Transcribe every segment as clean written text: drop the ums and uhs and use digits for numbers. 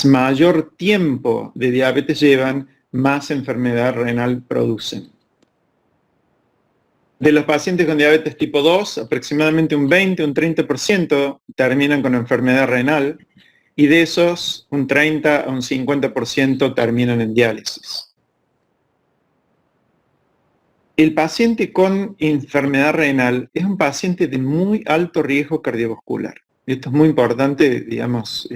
mayor tiempo de diabetes llevan, más enfermedad renal producen. De los pacientes con diabetes tipo 2, aproximadamente un 20, un 30% terminan con enfermedad renal, y de esos un 30 a un 50% terminan en diálisis. El paciente con enfermedad renal es un paciente de muy alto riesgo cardiovascular. Esto es muy importante, digamos,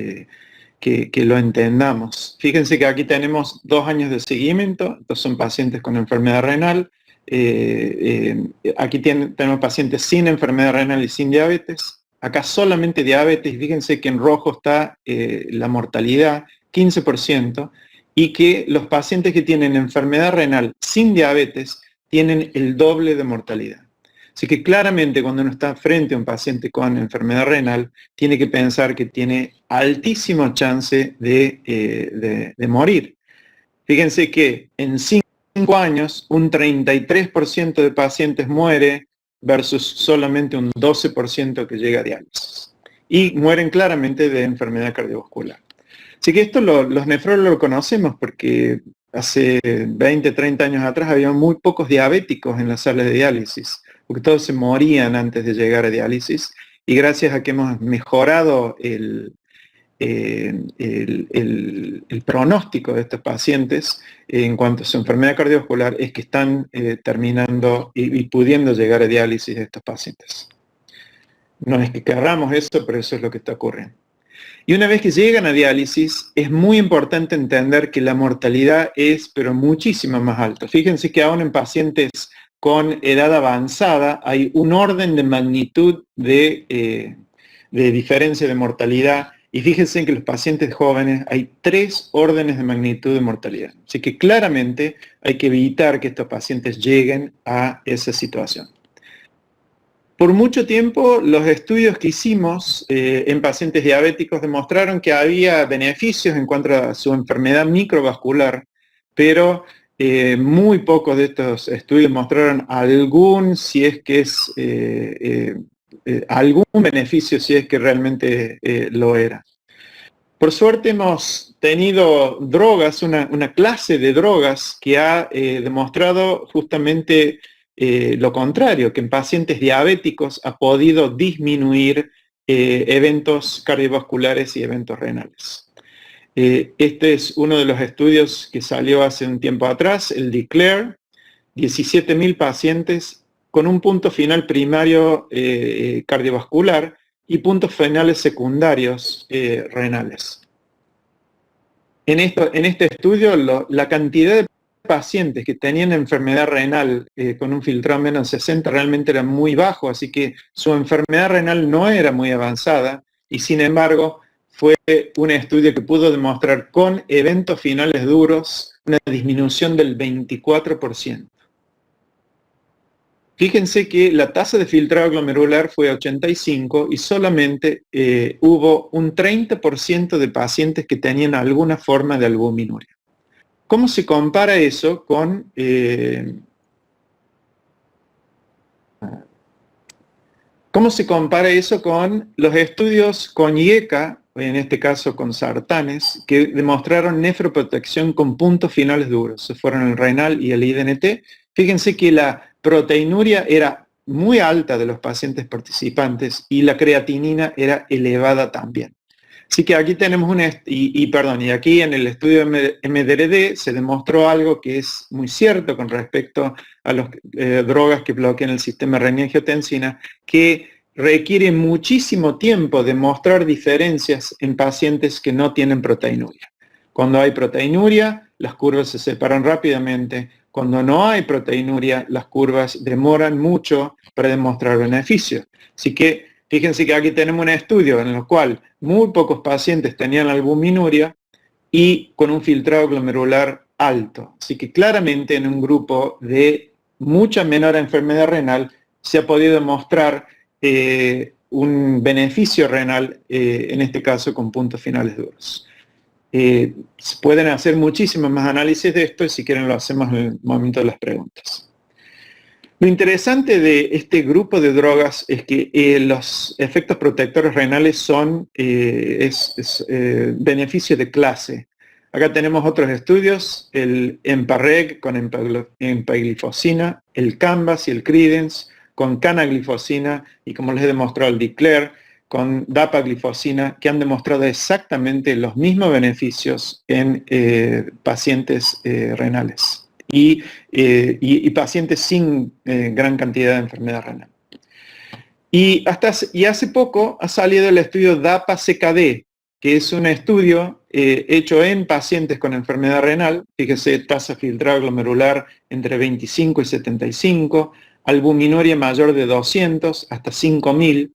que lo entendamos. Fíjense que aquí tenemos 2 años de seguimiento. Estos son pacientes con enfermedad renal. Aquí tenemos pacientes sin enfermedad renal y sin diabetes. Acá solamente diabetes. Fíjense que en rojo está la mortalidad, 15%, y que los pacientes que tienen enfermedad renal sin diabetes tienen el doble de mortalidad. Así que claramente cuando uno está frente a un paciente con enfermedad renal, tiene que pensar que tiene altísimo chance de morir. Fíjense que en 5 años un 33% de pacientes muere versus solamente un 12% que llega a diálisis. Y mueren claramente de enfermedad cardiovascular. Así que esto los nefrólogos lo conocemos porque hace 20, 30 años atrás había muy pocos diabéticos en las salas de diálisis, porque todos se morían antes de llegar a diálisis, y gracias a que hemos mejorado el pronóstico de estos pacientes en cuanto a su enfermedad cardiovascular, es que están terminando y pudiendo llegar a diálisis de estos pacientes. No es que querramos eso, pero eso es lo que está ocurriendo. Y una vez que llegan a diálisis, es muy importante entender que la mortalidad es, pero muchísimo más alta. Fíjense que aún en pacientes con edad avanzada hay un orden de magnitud de diferencia de mortalidad. Y fíjense que en los pacientes jóvenes hay 3 órdenes de magnitud de mortalidad. Así que claramente hay que evitar que estos pacientes lleguen a esa situación. Por mucho tiempo, los estudios que hicimos en pacientes diabéticos demostraron que había beneficios en cuanto a su enfermedad microvascular, pero muy pocos de estos estudios mostraron algún beneficio, si es que realmente lo era. Por suerte hemos tenido drogas, una clase de drogas que ha demostrado justamente lo contrario, que en pacientes diabéticos ha podido disminuir eventos cardiovasculares y eventos renales. Este es uno de los estudios que salió hace un tiempo atrás, el DECLARE, 17.000 pacientes con un punto final primario cardiovascular y puntos finales secundarios renales. En este estudio, la cantidad de pacientes que tenían enfermedad renal con un filtrado menos de 60 realmente era muy bajo, así que su enfermedad renal no era muy avanzada, y sin embargo fue un estudio que pudo demostrar con eventos finales duros una disminución del 24%. Fíjense que la tasa de filtrado glomerular fue 85 y solamente hubo un 30% de pacientes que tenían alguna forma de albuminuria. ¿Cómo se compara eso con los estudios con IECA, en este caso con sartanes, que demostraron nefroprotección con puntos finales duros? Se fueron el renal y el IDNT. Fíjense que la proteinuria era muy alta de los pacientes participantes y la creatinina era elevada también. Así que aquí tenemos y aquí en el estudio MDRD se demostró algo que es muy cierto con respecto a las drogas que bloquean el sistema renin-angiotensina, que requiere muchísimo tiempo demostrar diferencias en pacientes que no tienen proteinuria. Cuando hay proteinuria, las curvas se separan rápidamente. Cuando no hay proteinuria, las curvas demoran mucho para demostrar beneficio. Así que fíjense que aquí tenemos un estudio en el cual muy pocos pacientes tenían albuminuria y con un filtrado glomerular alto. Así que claramente en un grupo de mucha menor enfermedad renal se ha podido demostrar un beneficio renal, en este caso con puntos finales duros. Se pueden hacer muchísimos más análisis de esto y si quieren lo hacemos en el momento de las preguntas. Lo interesante de este grupo de drogas es que los efectos protectores renales son beneficio de clase. Acá tenemos otros estudios, el Empareg con empaglifosina, el Canvas y el Credence con canaglifosina y, como les he demostrado, el Declare con dapaglifosina, que han demostrado exactamente los mismos beneficios en pacientes renales. Y pacientes sin gran cantidad de enfermedad renal. Y hace poco ha salido el estudio DAPA-CKD, que es un estudio hecho en pacientes con enfermedad renal, fíjese, tasa filtrada glomerular entre 25 y 75, albuminuria mayor de 200 hasta 5000,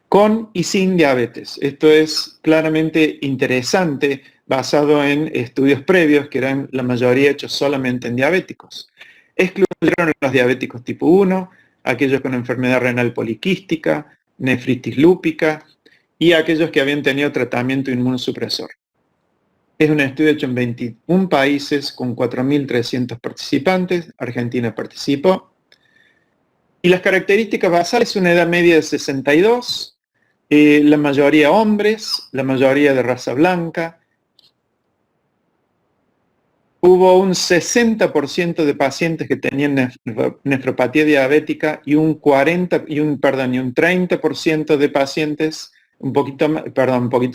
con y sin diabetes. Esto es claramente interesante, basado en estudios previos que eran la mayoría hechos solamente en diabéticos. Excluyeron a los diabéticos tipo 1, aquellos con enfermedad renal poliquística, nefritis lúpica y aquellos que habían tenido tratamiento inmunosupresor. Es un estudio hecho en 21 países con 4.300 participantes. Argentina participó. Y las características basales, una edad media de 62, la mayoría hombres, la mayoría de raza blanca. Hubo un 60% de pacientes que tenían nefropatía diabética y un 30% de pacientes, un poquito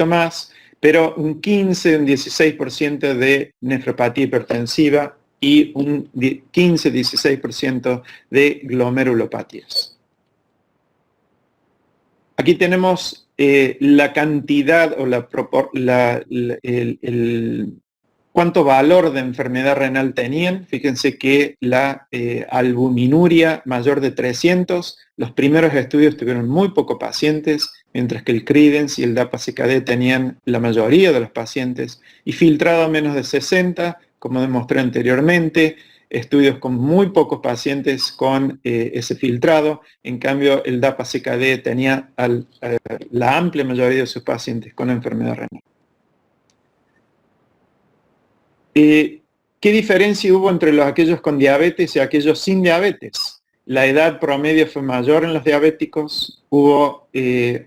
más, pero un 15, un 16% de nefropatía hipertensiva y un 15-16% de glomerulopatías. Aquí tenemos la cantidad o cuánto valor de enfermedad renal tenían. Fíjense que la albuminuria mayor de 300, los primeros estudios tuvieron muy pocos pacientes, mientras que el Credence y el DAPA-CKD tenían la mayoría de los pacientes, y filtrado a menos de 60, como demostré anteriormente, estudios con muy pocos pacientes con ese filtrado. En cambio, el DAPA-CKD tenía la amplia mayoría de sus pacientes con enfermedad renal. ¿Qué diferencia hubo entre aquellos con diabetes y aquellos sin diabetes? La edad promedio fue mayor en los diabéticos, hubo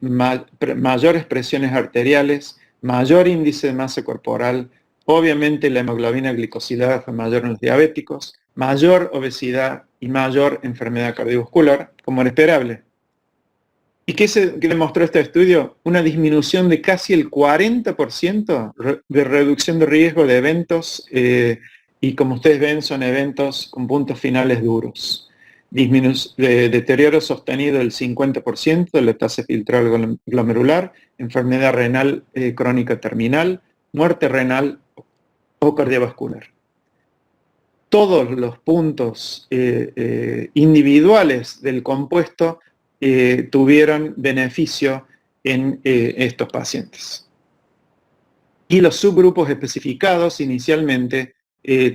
mayores presiones arteriales, mayor índice de masa corporal, obviamente la hemoglobina glicosilada fue mayor en los diabéticos, mayor obesidad y mayor enfermedad cardiovascular, como era esperable. ¿Y qué demostró este estudio? Una disminución de casi el 40% de reducción de riesgo de eventos, y como ustedes ven son eventos con puntos finales duros. Deterioro sostenido del 50% de la tasa filtrada glomerular, enfermedad renal crónica terminal, muerte renal o cardiovascular. Todos los puntos individuales del compuesto tuvieron beneficio en estos pacientes. Y los subgrupos especificados inicialmente,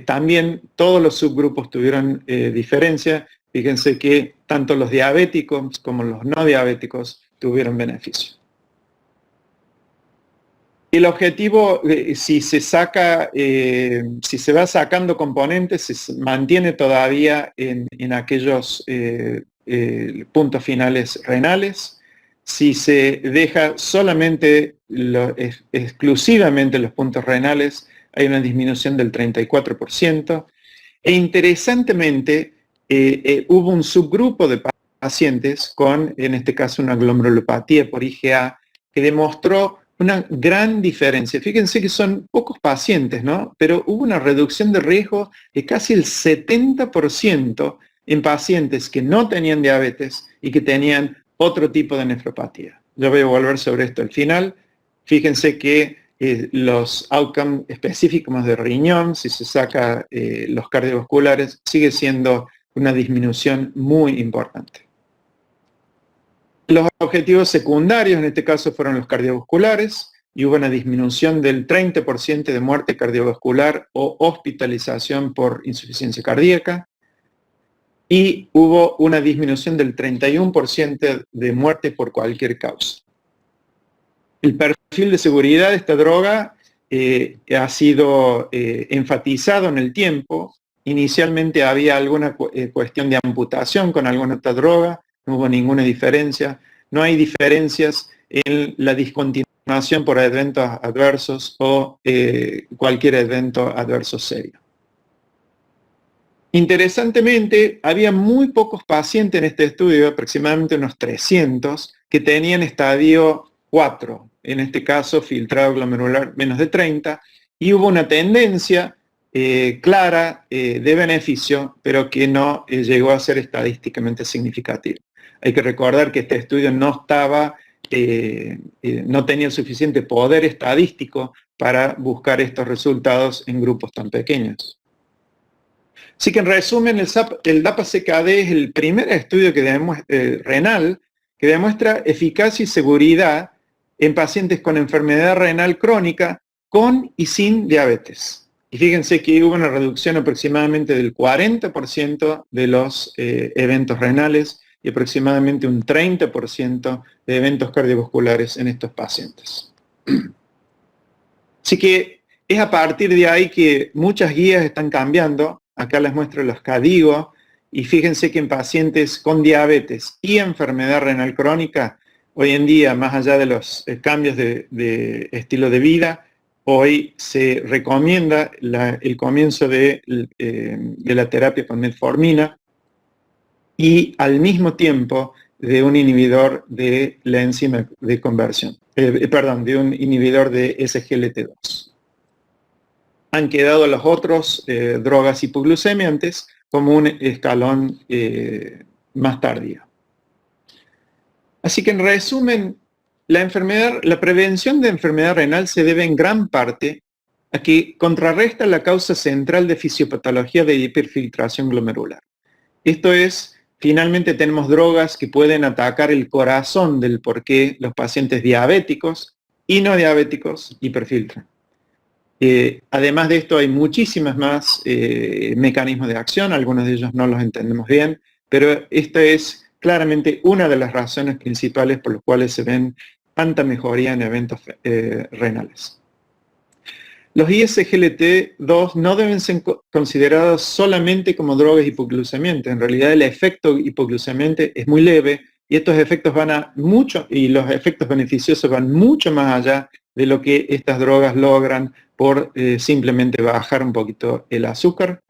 también todos los subgrupos tuvieron diferencia. Fíjense que tanto los diabéticos como los no diabéticos tuvieron beneficio. El objetivo, si se va sacando componentes, se mantiene todavía en aquellos puntos finales renales. Si se deja solamente, exclusivamente los puntos renales, hay una disminución del 34%. E interesantemente, hubo un subgrupo de pacientes con, en este caso, una glomerulopatía por IgA, que demostró una gran diferencia. Fíjense que son pocos pacientes, ¿no? Pero hubo una reducción de riesgo de casi el 70% en pacientes que no tenían diabetes y que tenían otro tipo de nefropatía. Yo voy a volver sobre esto al final. Fíjense que los outcomes específicos de riñón, si se saca los cardiovasculares, sigue siendo una disminución muy importante. Los objetivos secundarios en este caso fueron los cardiovasculares y hubo una disminución del 30% de muerte cardiovascular o hospitalización por insuficiencia cardíaca y hubo una disminución del 31% de muerte por cualquier causa. El perfil de seguridad de esta droga ha sido enfatizado en el tiempo. inicialmente había alguna cuestión de amputación con alguna otra droga, no hubo ninguna diferencia. No hay diferencias en la discontinuación por eventos adversos o cualquier evento adverso serio. Interesantemente, había muy pocos pacientes en este estudio, aproximadamente unos 300, que tenían estadio 4, en este caso filtrado glomerular menos de 30, y hubo una tendencia clara de beneficio, pero que no llegó a ser estadísticamente significativa. Hay que recordar que este estudio no tenía el suficiente poder estadístico para buscar estos resultados en grupos tan pequeños. Así que en resumen, el DAPA-CKD es el primer estudio renal que demuestra eficacia y seguridad en pacientes con enfermedad renal crónica con y sin diabetes. Y fíjense que hubo una reducción aproximadamente del 40% de los eventos renales y aproximadamente un 30% de eventos cardiovasculares en estos pacientes. Así que es a partir de ahí que muchas guías están cambiando. Acá les muestro los KDIGO, y fíjense que en pacientes con diabetes y enfermedad renal crónica, hoy en día, más allá de los cambios de estilo de vida, hoy se recomienda el comienzo de la terapia con metformina y al mismo tiempo de un inhibidor de la enzima de conversión, de un inhibidor de SGLT2. Han quedado las otras drogas hipoglucemiantes como un escalón más tardío. Así que en resumen, la prevención de enfermedad renal se debe en gran parte a que contrarresta la causa central de fisiopatología de hiperfiltración glomerular. Esto es, finalmente tenemos drogas que pueden atacar el corazón del por qué los pacientes diabéticos y no diabéticos hiperfiltran. Además de esto hay muchísimas más mecanismos de acción, algunos de ellos no los entendemos bien, pero esta es claramente una de las razones principales por las cuales se ven tanta mejoría en eventos renales. Los ISGLT2 no deben ser considerados solamente como drogas hipoglucemiantes. En realidad el efecto hipoglucemiante es muy leve y estos efectos y los efectos beneficiosos van mucho más allá de lo que estas drogas logran por simplemente bajar un poquito el azúcar,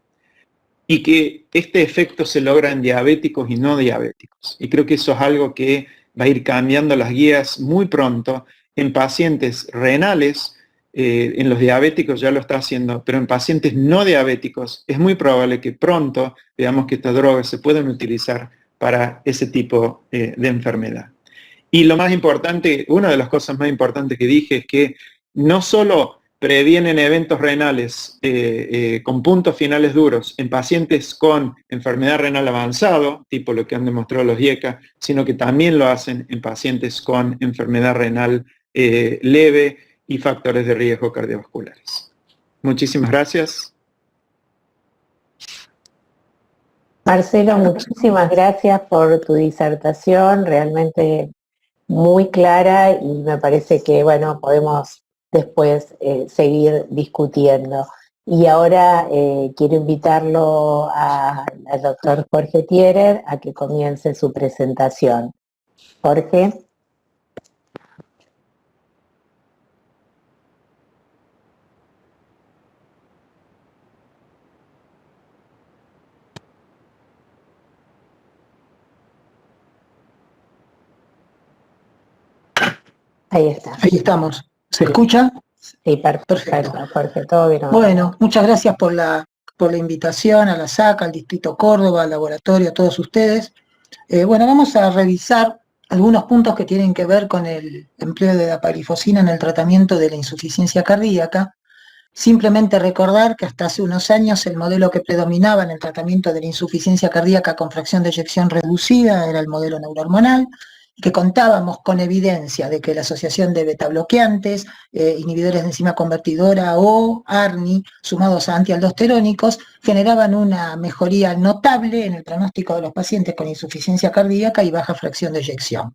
y que este efecto se logra en diabéticos y no diabéticos. Y creo que eso es algo que va a ir cambiando las guías muy pronto en pacientes renales. En los diabéticos ya lo está haciendo, pero en pacientes no diabéticos es muy probable que pronto veamos que estas drogas se pueden utilizar para ese tipo de enfermedad. Y lo más importante, una de las cosas más importantes que dije es que no solo previenen eventos renales con puntos finales duros en pacientes con enfermedad renal avanzado, tipo lo que han demostrado los IECA, sino que también lo hacen en pacientes con enfermedad renal leve y factores de riesgo cardiovasculares. Muchísimas gracias. Marcelo, muchísimas gracias por tu disertación, realmente muy clara, y me parece que, bueno, podemos después seguir discutiendo. Y ahora quiero invitarlo al doctor Jorge Thierer a que comience su presentación. Jorge. Ahí está. Ahí estamos. ¿Se escucha? Sí, perfecto, Jorge, todo bien. Bueno, muchas gracias por la invitación a la SAC, al Distrito Córdoba, al laboratorio, a todos ustedes. Bueno, vamos a revisar algunos puntos que tienen que ver con el empleo de dapaglifosina en el tratamiento de la insuficiencia cardíaca. Simplemente recordar que hasta hace unos años el modelo que predominaba en el tratamiento de la insuficiencia cardíaca con fracción de eyección reducida era el modelo neurohormonal, y que contábamos con evidencia de que la asociación de betabloqueantes, inhibidores de enzima convertidora o ARNI, sumados a antialdosterónicos, generaban una mejoría notable en el pronóstico de los pacientes con insuficiencia cardíaca y baja fracción de eyección.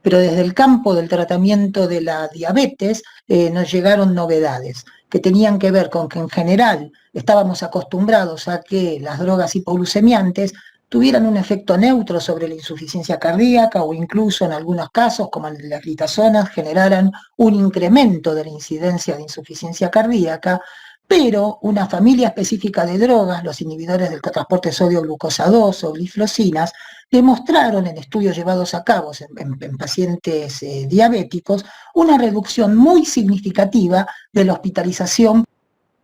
Pero desde el campo del tratamiento de la diabetes nos llegaron novedades. que tenían que ver con que en general estábamos acostumbrados a que las drogas hipoglucemiantes tuvieran un efecto neutro sobre la insuficiencia cardíaca o incluso en algunos casos, como en las glitazonas, generaran un incremento de la incidencia de insuficiencia cardíaca, pero una familia específica de drogas, los inhibidores del transporte sodio-glucosa 2 o gliflosinas, demostraron en estudios llevados a cabo en pacientes diabéticos una reducción muy significativa de la hospitalización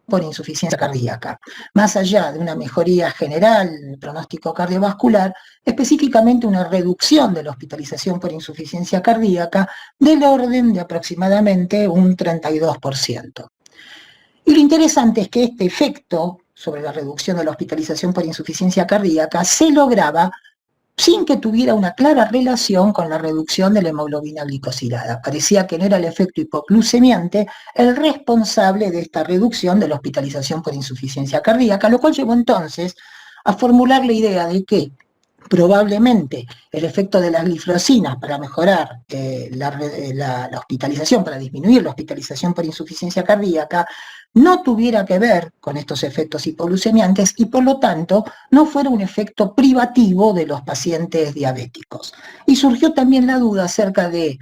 por insuficiencia cardíaca. Más allá de una mejoría general del pronóstico cardiovascular, específicamente una reducción de la hospitalización por insuficiencia cardíaca del orden de aproximadamente un 32%. Y lo interesante es que este efecto sobre la reducción de la hospitalización por insuficiencia cardíaca se lograba sin que tuviera una clara relación con la reducción de la hemoglobina glicosilada. Parecía que no era el efecto hipoglucemiante el responsable de esta reducción de la hospitalización por insuficiencia cardíaca, lo cual llevó entonces a formular la idea de que probablemente el efecto de las gliflosinas para mejorar la hospitalización, para disminuir la hospitalización por insuficiencia cardíaca, no tuviera que ver con estos efectos hipoglucemiantes y por lo tanto no fuera un efecto privativo de los pacientes diabéticos. Y surgió también la duda acerca de,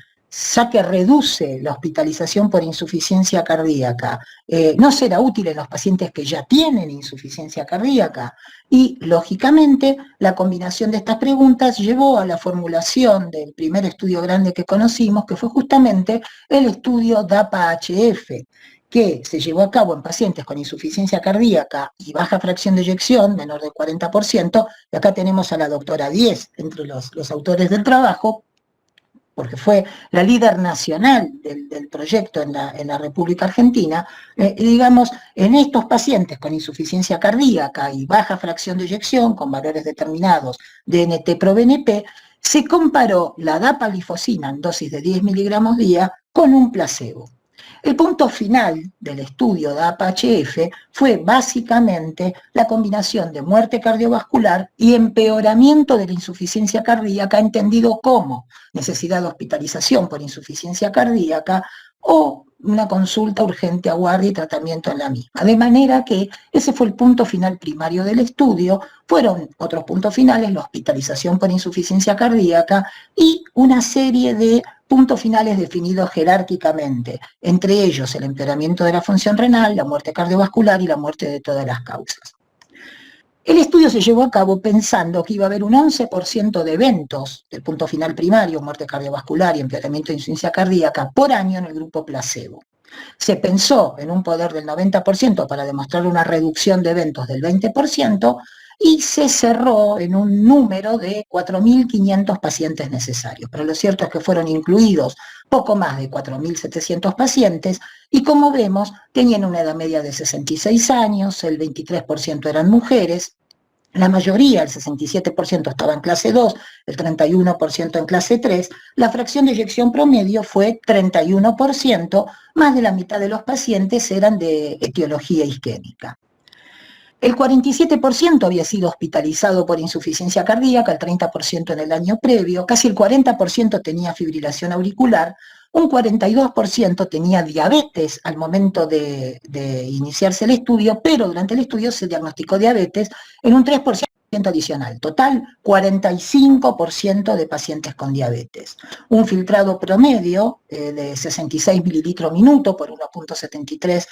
ya que reduce la hospitalización por insuficiencia cardíaca, ¿no será útil en los pacientes que ya tienen insuficiencia cardíaca? Y, lógicamente, la combinación de estas preguntas llevó a la formulación del primer estudio grande que conocimos, que fue justamente el estudio DAPA-HF, que se llevó a cabo en pacientes con insuficiencia cardíaca y baja fracción de eyección, menor del 40%, y acá tenemos a la doctora Diez entre los autores del trabajo, porque fue la líder nacional del proyecto en la República Argentina, digamos, en estos pacientes con insuficiencia cardíaca y baja fracción de eyección, con valores determinados de NT-proBNP, se comparó la dapaglifosina en dosis de 10 miligramos día con un placebo. El punto final del estudio de DAPA-HF fue básicamente la combinación de muerte cardiovascular y empeoramiento de la insuficiencia cardíaca, entendido como necesidad de hospitalización por insuficiencia cardíaca o una consulta urgente a guardia y tratamiento en la misma. De manera que ese fue el punto final primario del estudio. Fueron otros puntos finales, la hospitalización por insuficiencia cardíaca y una serie de puntos finales definidos jerárquicamente, entre ellos el empeoramiento de la función renal, la muerte cardiovascular y la muerte de todas las causas. El estudio se llevó a cabo pensando que iba a haber un 11% de eventos del punto final primario, muerte cardiovascular y empeoramiento de insuficiencia cardíaca por año en el grupo placebo. Se pensó en un poder del 90% para demostrar una reducción de eventos del 20%, y se cerró en un número de 4.500 pacientes necesarios. Pero lo cierto es que fueron incluidos poco más de 4.700 pacientes y, como vemos, tenían una edad media de 66 años, el 23% eran mujeres, la mayoría, el 67%, estaba en clase 2, el 31% en clase 3, la fracción de eyección promedio fue 31%, más de la mitad de los pacientes eran de etiología isquémica. El 47% había sido hospitalizado por insuficiencia cardíaca, el 30% en el año previo, casi el 40% tenía fibrilación auricular, un 42% tenía diabetes al momento de iniciarse el estudio, pero durante el estudio se diagnosticó diabetes en un 3% adicional. Total, 45% de pacientes con diabetes. Un filtrado promedio de 66 mililitros minuto por 1.73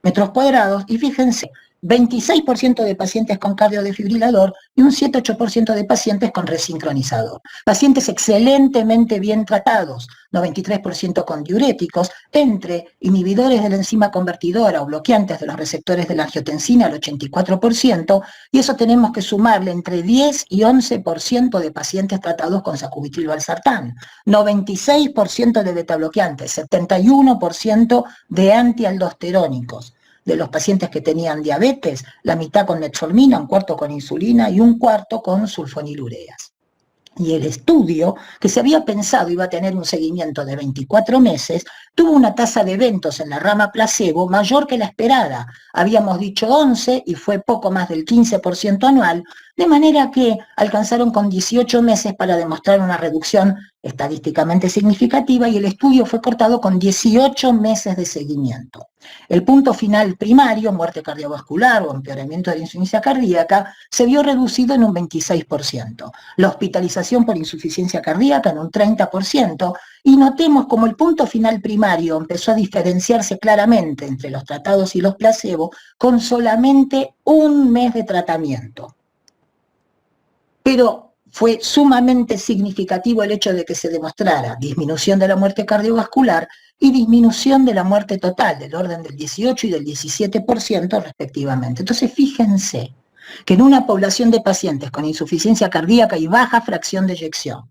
metros cuadrados, y fíjense, 26% de pacientes con cardiodefibrilador y un 7-8% de pacientes con resincronizador. Pacientes excelentemente bien tratados, 93% con diuréticos, entre inhibidores de la enzima convertidora o bloqueantes de los receptores de la angiotensina, el 84%, y eso tenemos que sumarle entre 10 y 11% de pacientes tratados con sacubitril/valsartán, 96% de betabloqueantes, 71% de antialdosterónicos. De los pacientes que tenían diabetes, la mitad con metformina, un cuarto con insulina y un cuarto con sulfonilureas. Y el estudio, que se había pensado iba a tener un seguimiento de 24 meses, tuvo una tasa de eventos en la rama placebo mayor que la esperada. Habíamos dicho 11 y fue poco más del 15% anual, de manera que alcanzaron con 18 meses para demostrar una reducción estadísticamente significativa y el estudio fue cortado con 18 meses de seguimiento. El punto final primario, muerte cardiovascular o empeoramiento de la insuficiencia cardíaca, se vio reducido en un 26%, la hospitalización por insuficiencia cardíaca en un 30%, y notemos como el punto final primario empezó a diferenciarse claramente entre los tratados y los placebo con solamente un mes de tratamiento. Pero fue sumamente significativo el hecho de que se demostrara disminución de la muerte cardiovascular y disminución de la muerte total, del orden del 18 y del 17% respectivamente. Entonces, fíjense que en una población de pacientes con insuficiencia cardíaca y baja fracción de eyección,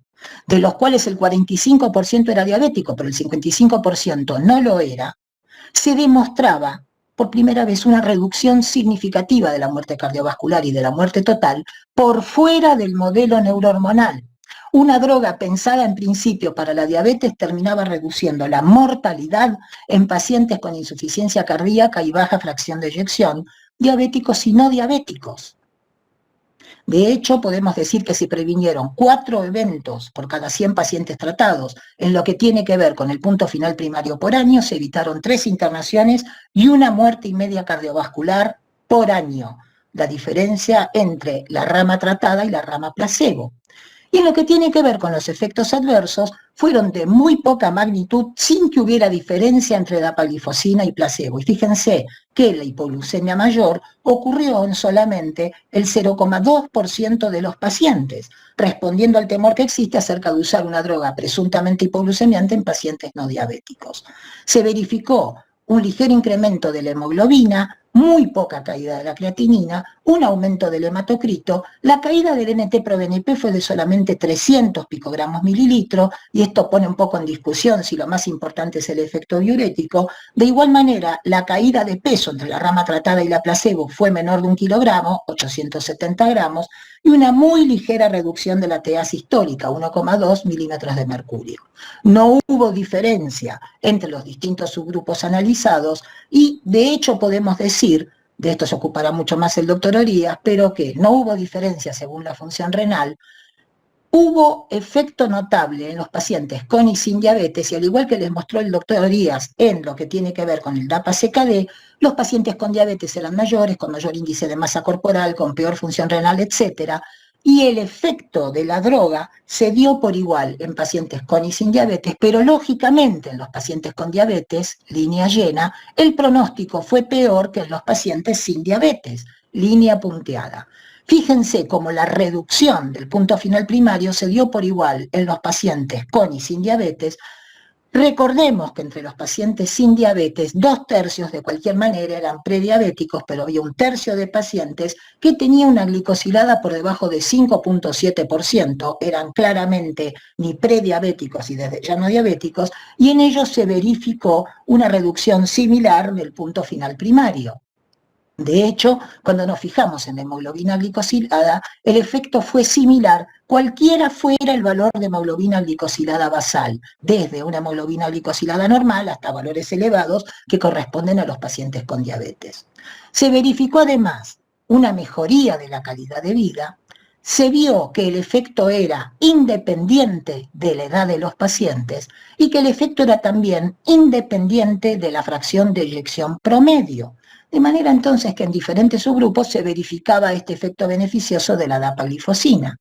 de los cuales el 45% era diabético, pero el 55% no lo era, se demostraba por primera vez una reducción significativa de la muerte cardiovascular y de la muerte total por fuera del modelo neurohormonal. Una droga pensada en principio para la diabetes terminaba reduciendo la mortalidad en pacientes con insuficiencia cardíaca y baja fracción de eyección, diabéticos y no diabéticos. De hecho, podemos decir que se previnieron 4 eventos por cada 100 pacientes tratados. En lo que tiene que ver con el punto final primario por año, se evitaron 3 internaciones y 1 muerte y media cardiovascular por año. La diferencia entre la rama tratada y la rama placebo. Y en lo que tiene que ver con los efectos adversos, fueron de muy poca magnitud sin que hubiera diferencia entre dapaglifosina y placebo. Y fíjense que la hipoglucemia mayor ocurrió en solamente el 0,2% de los pacientes, respondiendo al temor que existe acerca de usar una droga presuntamente hipoglucemiante en pacientes no diabéticos. Se verificó un ligero incremento de la hemoglobina, muy poca caída de la creatinina, un aumento del hematocrito, la caída del NT-proBNP fue de solamente 300 picogramos mililitro, y esto pone un poco en discusión si lo más importante es el efecto diurético. De igual manera, la caída de peso entre la rama tratada y la placebo fue menor de 1 kilogramo, 870 gramos, y una muy ligera reducción de la TA sistólica, 1,2 milímetros de mercurio. No hubo diferencia entre los distintos subgrupos analizados y, de hecho, podemos decir, de esto se ocupará mucho más el doctor Orías, pero que no hubo diferencia según la función renal. Hubo efecto notable en los pacientes con y sin diabetes, y al igual que les mostró el doctor Orías en lo que tiene que ver con el DAPA-CKD, los pacientes con diabetes eran mayores, con mayor índice de masa corporal, con peor función renal, etc. Y el efecto de la droga se dio por igual en pacientes con y sin diabetes, pero lógicamente en los pacientes con diabetes, línea llena, el pronóstico fue peor que en los pacientes sin diabetes, línea punteada. Fíjense cómo la reducción del punto final primario se dio por igual en los pacientes con y sin diabetes. Recordemos que entre los pacientes sin diabetes, 2/3 de cualquier manera eran prediabéticos, pero había 1/3 de pacientes que tenían una glicosilada por debajo de 5,7%, eran claramente ni prediabéticos y desde ya no diabéticos, y en ellos se verificó una reducción similar del punto final primario. De hecho, cuando nos fijamos en la hemoglobina glicosilada, el efecto fue similar, cualquiera fuera el valor de hemoglobina glicosilada basal, desde una hemoglobina glicosilada normal hasta valores elevados que corresponden a los pacientes con diabetes. Se verificó además una mejoría de la calidad de vida. Se vio que el efecto era independiente de la edad de los pacientes y que el efecto era también independiente de la fracción de eyección promedio. De manera entonces que en diferentes subgrupos se verificaba este efecto beneficioso de la dapaglifosina.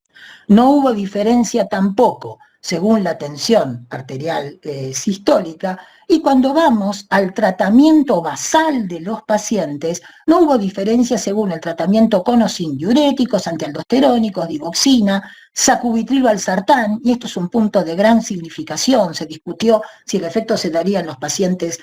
No hubo diferencia tampoco según la tensión arterial sistólica, y cuando vamos al tratamiento basal de los pacientes, no hubo diferencia según el tratamiento con o sin diuréticos, antialdosterónicos, digoxina, sacubitril valsartán, y esto es un punto de gran significación. Se discutió si el efecto se daría en los pacientes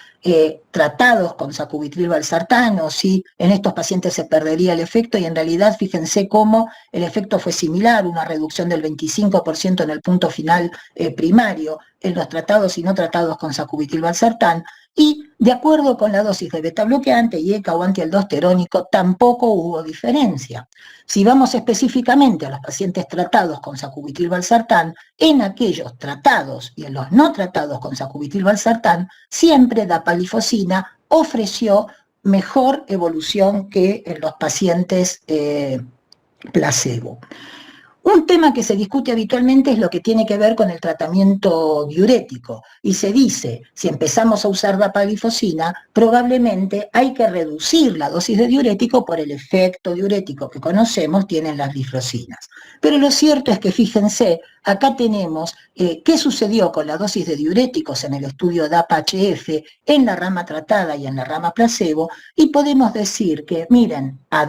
tratados con sacubitril valsartán o si en estos pacientes se perdería el efecto, y en realidad fíjense cómo el efecto fue similar, una reducción del 25% en el punto final primario en los tratados y no tratados con sacubitril valsartán, y de acuerdo con la dosis de betabloqueante, IECA o antialdosterónico, tampoco hubo diferencia. Si vamos específicamente a los pacientes tratados con sacubitril valsartán, en aquellos tratados y en los no tratados con sacubitril valsartán, siempre dapaglifosina ofreció mejor evolución que en los pacientes placebo. Un tema que se discute habitualmente es lo que tiene que ver con el tratamiento diurético. Y se dice, si empezamos a usar dapaglifosina, probablemente hay que reducir la dosis de diurético por el efecto diurético que conocemos tienen las glifosinas. Pero lo cierto es que, fíjense, acá tenemos qué sucedió con la dosis de diuréticos en el estudio DAPA-HF en la rama tratada y en la rama placebo, y podemos decir que, miren, a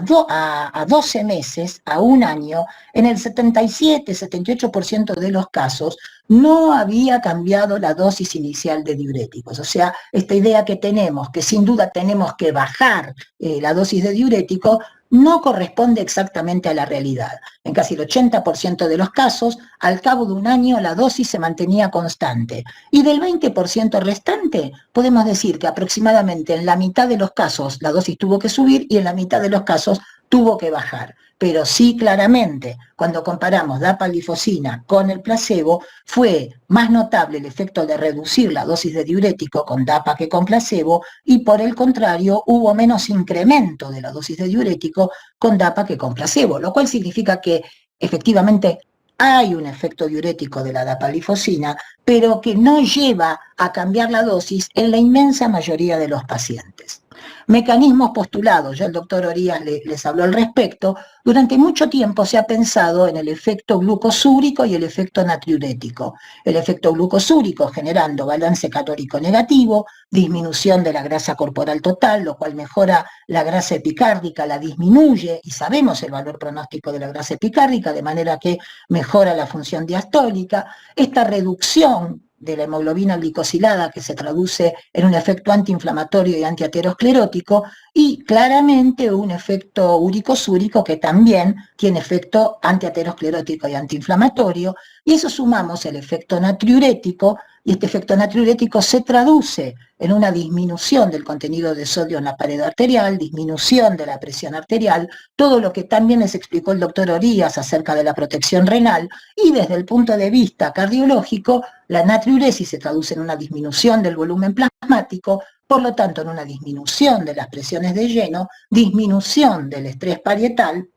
12 meses, a un año, en el 77-78% de los casos no había cambiado la dosis inicial de diuréticos. O sea, esta idea que tenemos, que sin duda tenemos que bajar la dosis de diurético, no corresponde exactamente a la realidad. En casi el 80% de los casos, al cabo de un año la dosis se mantenía constante. Y del 20% restante, podemos decir que aproximadamente en la mitad de los casos la dosis tuvo que subir y en la mitad de los casos tuvo que bajar. Pero sí, claramente, cuando comparamos dapaglifosina con el placebo, fue más notable el efecto de reducir la dosis de diurético con dapa que con placebo, y por el contrario, hubo menos incremento de la dosis de diurético con dapa que con placebo, lo cual significa que efectivamente hay un efecto diurético de la dapaglifosina, pero que no lleva a cambiar la dosis en la inmensa mayoría de los pacientes. Mecanismos postulados, ya el doctor Orías les habló al respecto. Durante mucho tiempo se ha pensado en el efecto glucosúrico y el efecto natriurético. El efecto glucosúrico generando balance calórico negativo, disminución de la grasa corporal total, lo cual mejora la grasa epicárdica, la disminuye, y sabemos el valor pronóstico de la grasa epicárdica, de manera que mejora la función diastólica. Esta reducción de la hemoglobina glicosilada, que se traduce en un efecto antiinflamatorio y antiaterosclerótico, y claramente un efecto uricosúrico que también tiene efecto antiaterosclerótico y antiinflamatorio, y eso sumamos el efecto natriurético, y este efecto natriurético se traduce en una disminución del contenido de sodio en la pared arterial, disminución de la presión arterial, todo lo que también les explicó el doctor Orías acerca de la protección renal, y desde el punto de vista cardiológico, la natriuresis se traduce en una disminución del volumen plasmático, por lo tanto en una disminución de las presiones de lleno, disminución del estrés parietal,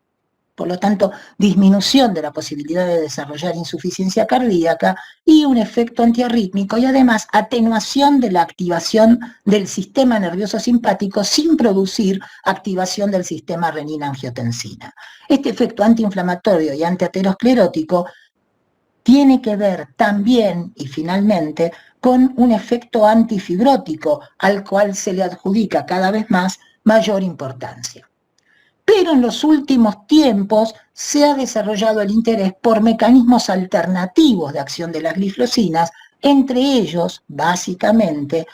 por lo tanto, disminución de la posibilidad de desarrollar insuficiencia cardíaca y un efecto antiarrítmico, y además atenuación de la activación del sistema nervioso simpático sin producir activación del sistema renina-angiotensina. Este efecto antiinflamatorio y antiaterosclerótico tiene que ver también, y finalmente, con un efecto antifibrótico, al cual se le adjudica cada vez más mayor importancia. Pero en los últimos tiempos se ha desarrollado el interés por mecanismos alternativos de acción de las glifosinas, entre ellos, básicamente,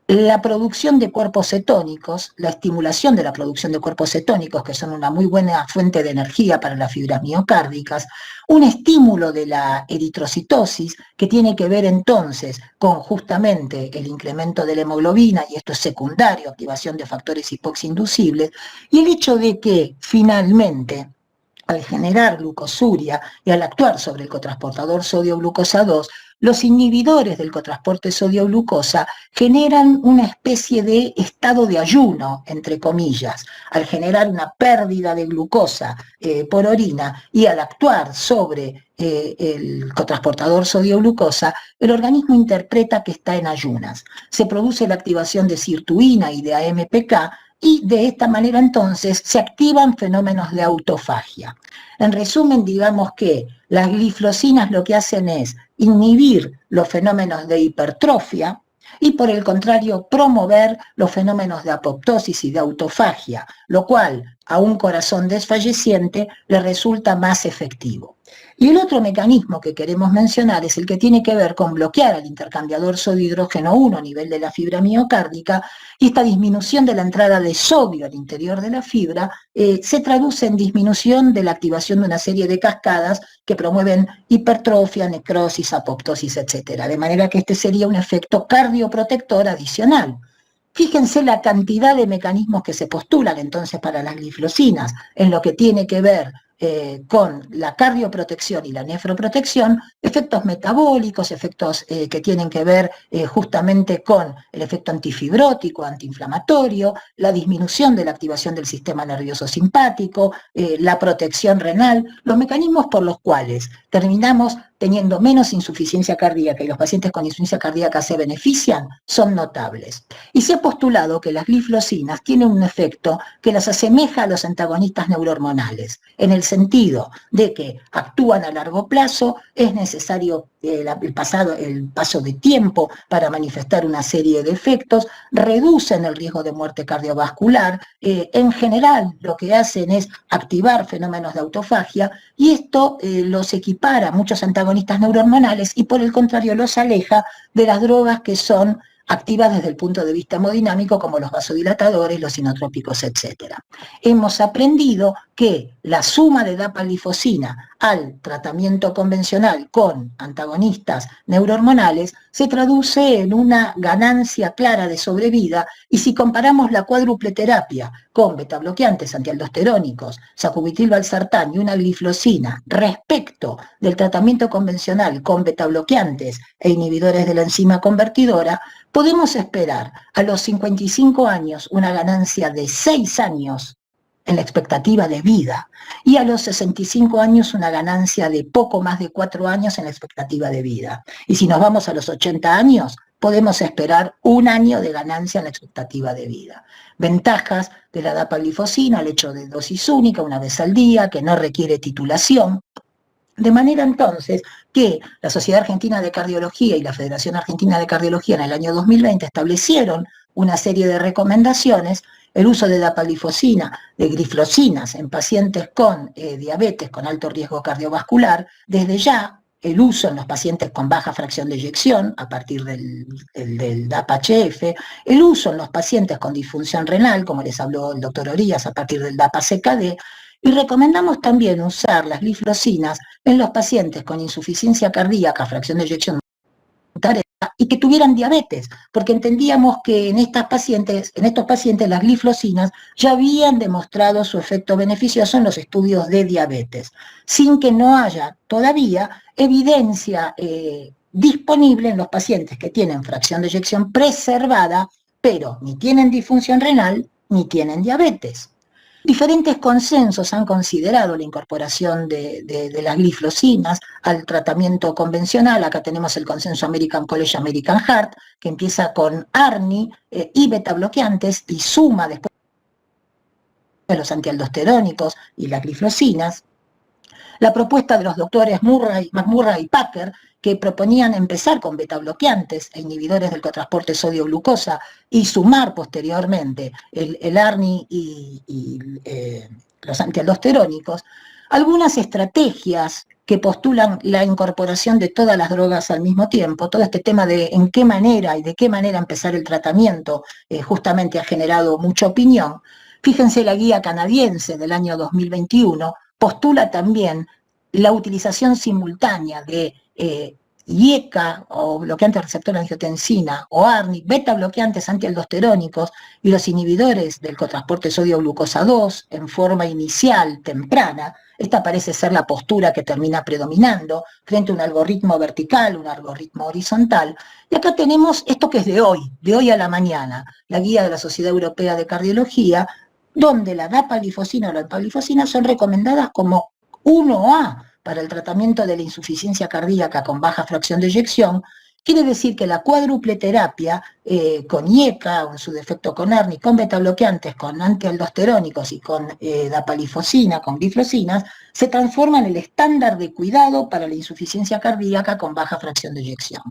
la producción de cuerpos cetónicos, la estimulación de la producción de cuerpos cetónicos, que son una muy buena fuente de energía para las fibras miocárdicas, un estímulo de la eritrocitosis, que tiene que ver entonces con justamente el incremento de la hemoglobina, y esto es secundario, activación de factores hipoxinducibles, y el hecho de que finalmente, al generar glucosuria y al actuar sobre el cotransportador sodio-glucosa 2, los inhibidores del cotransporte sodio-glucosa generan una especie de estado de ayuno, entre comillas, al generar una pérdida de glucosa por orina, y al actuar sobre el cotransportador sodio-glucosa, el organismo interpreta que está en ayunas. Se produce la activación de sirtuina y de AMPK, y de esta manera entonces se activan fenómenos de autofagia. En resumen, digamos que las glifosinas lo que hacen es inhibir los fenómenos de hipertrofia y, por el contrario, promover los fenómenos de apoptosis y de autofagia, lo cual a un corazón desfalleciente le resulta más efectivo. Y el otro mecanismo que queremos mencionar es el que tiene que ver con bloquear el intercambiador sodio-hidrógeno 1 a nivel de la fibra miocárdica, y esta disminución de la entrada de sodio al interior de la fibra se traduce en disminución de la activación de una serie de cascadas que promueven hipertrofia, necrosis, apoptosis, etc. De manera que este sería un efecto cardioprotector adicional. Fíjense la cantidad de mecanismos que se postulan entonces para las glifosinas, en lo que tiene que ver con la cardioprotección y la nefroprotección, efectos metabólicos, efectos que tienen que ver justamente con el efecto antifibrótico, antiinflamatorio, la disminución de la activación del sistema nervioso simpático, la protección renal, los mecanismos por los cuales terminamos teniendo menos insuficiencia cardíaca y los pacientes con insuficiencia cardíaca se benefician, son notables. Y se ha postulado que las gliflosinas tienen un efecto que las asemeja a los antagonistas neurohormonales, en el sentido de que actúan a largo plazo, es necesario el paso de tiempo para manifestar una serie de efectos, reducen el riesgo de muerte cardiovascular, en general lo que hacen es activar fenómenos de autofagia, y esto los equipara a muchos antagonistas neurohormonales y por el contrario los aleja de las drogas que son activas desde el punto de vista hemodinámico, como los vasodilatadores, los inotrópicos, etc. Hemos aprendido que la suma de dapaglifosina al tratamiento convencional con antagonistas neurohormonales se traduce en una ganancia clara de sobrevida, y si comparamos la cuádruple terapia con betabloqueantes antialdosterónicos, sacubitril/valsartán y una gliflosina respecto del tratamiento convencional con betabloqueantes e inhibidores de la enzima convertidora, podemos esperar a los 55 años una ganancia de 6 años en la expectativa de vida, y a los 65 años una ganancia de poco más de 4 años en la expectativa de vida. Y si nos vamos a los 80 años, podemos esperar 1 año de ganancia en la expectativa de vida. Ventajas de la dapaglifosina: el hecho de dosis única, una vez al día, que no requiere titulación. De manera entonces que la Sociedad Argentina de Cardiología y la Federación Argentina de Cardiología en el año 2020 establecieron una serie de recomendaciones: el uso de dapaglifosina, de gliflosinas en pacientes con diabetes con alto riesgo cardiovascular, desde ya el uso en los pacientes con baja fracción de eyección a partir del DAPA-HF, el uso en los pacientes con disfunción renal, como les habló el doctor Orías, a partir del DAPA-CKD, y recomendamos también usar las gliflosinas en los pacientes con insuficiencia cardíaca, fracción de eyección y que tuvieran diabetes, porque entendíamos que en estos pacientes las gliflosinas ya habían demostrado su efecto beneficioso en los estudios de diabetes, sin que no haya todavía evidencia disponible en los pacientes que tienen fracción de eyección preservada, pero ni tienen disfunción renal ni tienen diabetes. Diferentes consensos han considerado la incorporación de las gliflosinas al tratamiento convencional. Acá tenemos el consenso American College American Heart, que empieza con ARNI y betabloqueantes y suma después los antialdosterónicos y las gliflosinas. La propuesta de los doctores McMurray y Packer, que proponían empezar con betabloqueantes e inhibidores del cotransporte sodio-glucosa y sumar posteriormente el ARNI y los antialdosterónicos. Algunas estrategias que postulan la incorporación de todas las drogas al mismo tiempo. Todo este tema de en qué manera y de qué manera empezar el tratamiento justamente ha generado mucha opinión. Fíjense, la guía canadiense del año 2021 postula también la utilización simultánea de IECA o bloqueantes receptor de angiotensina o ARNI, beta bloqueantes antialdosterónicos y los inhibidores del cotransporte sodio-glucosa 2 en forma inicial, temprana. Esta parece ser la postura que termina predominando frente a un algoritmo vertical, un algoritmo horizontal. Y acá tenemos esto que es de hoy a la mañana, la guía de la Sociedad Europea de Cardiología, donde la dapaglifosina o la empaglifosina son recomendadas como 1A para el tratamiento de la insuficiencia cardíaca con baja fracción de eyección. Quiere decir que la cuádruple terapia con IECA, o en su defecto con ARNI, con betabloqueantes, con antialdosterónicos y con dapaglifosina, con gliflosinas, se transforma en el estándar de cuidado para la insuficiencia cardíaca con baja fracción de eyección.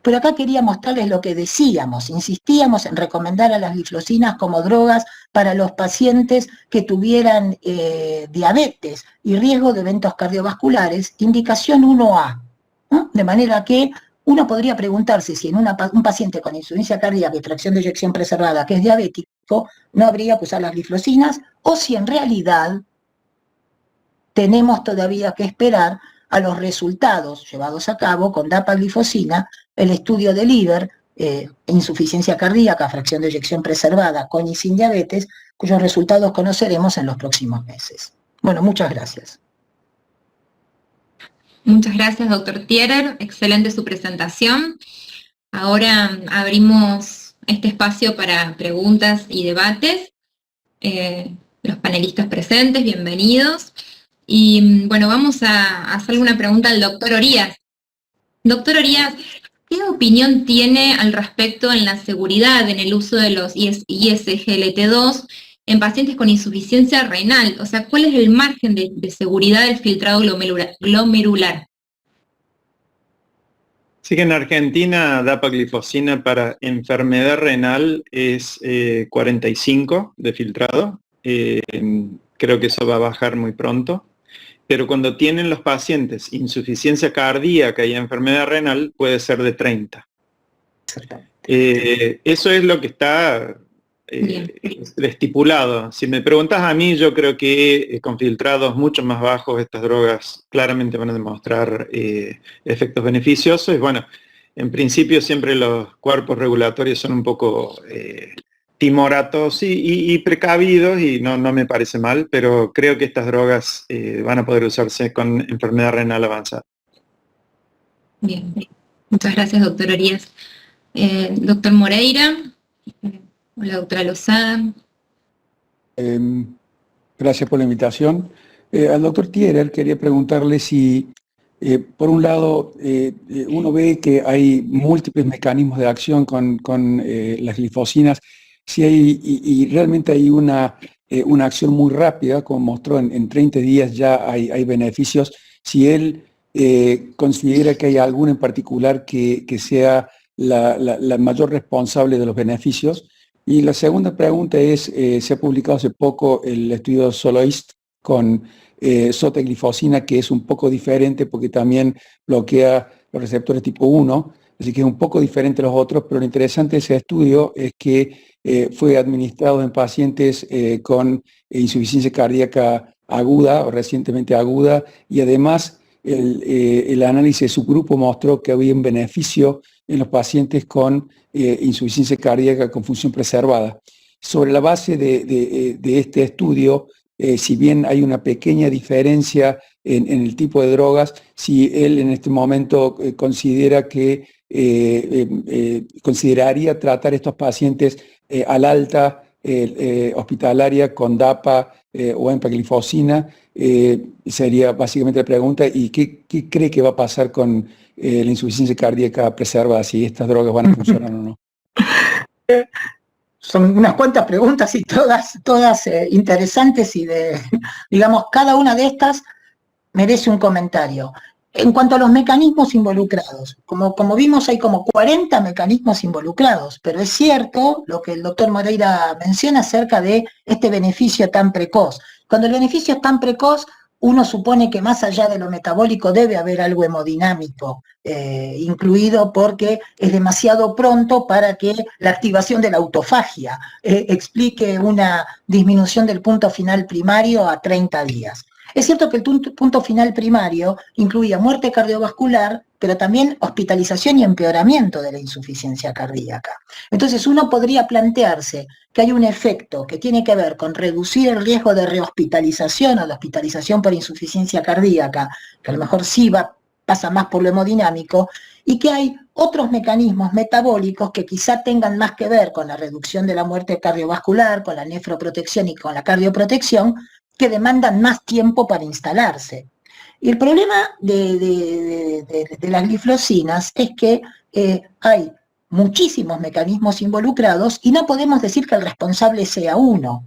Pero acá quería mostrarles lo que decíamos: insistíamos en recomendar a las gliflosinas como drogas para los pacientes que tuvieran diabetes y riesgo de eventos cardiovasculares, indicación 1A, ¿no? De manera que uno podría preguntarse si en un paciente con insuficiencia cardíaca y fracción de eyección preservada que es diabético, no habría que usar las gliflosinas, o si en realidad tenemos todavía que esperar a los resultados llevados a cabo con dapaglifosina, el estudio de LIVER, insuficiencia cardíaca, fracción de eyección preservada con y sin diabetes, cuyos resultados conoceremos en los próximos meses. Bueno, muchas gracias. Muchas gracias, doctor Thierer. Excelente su presentación. Ahora abrimos este espacio para preguntas y debates. Los panelistas presentes, bienvenidos. Y bueno, vamos a hacerle una pregunta al doctor Orías. Doctor Orías, ¿qué opinión tiene al respecto en la seguridad en el uso de los ISGLT2 en pacientes con insuficiencia renal? O sea, ¿cuál es el margen de seguridad del filtrado glomerular? Sí, que en Argentina dapaglifosina para enfermedad renal es 45 de filtrado. Creo que eso va a bajar muy pronto. Pero cuando tienen los pacientes insuficiencia cardíaca y enfermedad renal, puede ser de 30. Eso es lo que está estipulado. Si me preguntas a mí, yo creo que con filtrados mucho más bajos estas drogas claramente van a demostrar efectos beneficiosos. Y bueno, en principio siempre los cuerpos regulatorios son un poco timoratos y precavidos, y no me parece mal, pero creo que estas drogas van a poder usarse con enfermedad renal avanzada. Bien, muchas gracias, doctor Orías. Doctor Moreira, o la doctora Lozada. Gracias por la invitación. Al doctor Thierer quería preguntarle si, por un lado, uno ve que hay múltiples mecanismos de acción con las glifosinas, si hay, y realmente hay una acción muy rápida, como mostró en 30 días ya hay beneficios, si él considera que hay alguna en particular que sea la mayor responsable de los beneficios. Y la segunda pregunta es, se ha publicado hace poco el estudio Soloist con sotaglifosina, que es un poco diferente porque también bloquea los receptores tipo 1, así que es un poco diferente a los otros, pero lo interesante de ese estudio es que fue administrado en pacientes con insuficiencia cardíaca aguda o recientemente aguda, y además el análisis de su grupo mostró que había un beneficio en los pacientes con insuficiencia cardíaca con función preservada. Sobre la base de este estudio, si bien hay una pequeña diferencia en el tipo de drogas, si él en este momento considera que consideraría tratar estos pacientes al alta hospitalaria con DAPA o empaglifosina, sería básicamente la pregunta. ¿Y qué cree que va a pasar con la insuficiencia cardíaca preservada, si estas drogas van a funcionar o no? Son unas cuantas preguntas y todas interesantes, y digamos, cada una de estas merece un comentario. En cuanto a los mecanismos involucrados, como vimos, hay como 40 mecanismos involucrados, pero es cierto lo que el doctor Moreira menciona acerca de este beneficio tan precoz. Cuando el beneficio es tan precoz, uno supone que más allá de lo metabólico debe haber algo hemodinámico incluido, porque es demasiado pronto para que la activación de la autofagia explique una disminución del punto final primario a 30 días. Es cierto que el punto final primario incluía muerte cardiovascular, pero también hospitalización y empeoramiento de la insuficiencia cardíaca. Entonces uno podría plantearse que hay un efecto que tiene que ver con reducir el riesgo de rehospitalización o de hospitalización por insuficiencia cardíaca, que a lo mejor sí pasa más por lo hemodinámico, y que hay otros mecanismos metabólicos que quizá tengan más que ver con la reducción de la muerte cardiovascular, con la nefroprotección y con la cardioprotección, que demandan más tiempo para instalarse. Y el problema de las glifosinas es que hay muchísimos mecanismos involucrados y no podemos decir que el responsable sea uno,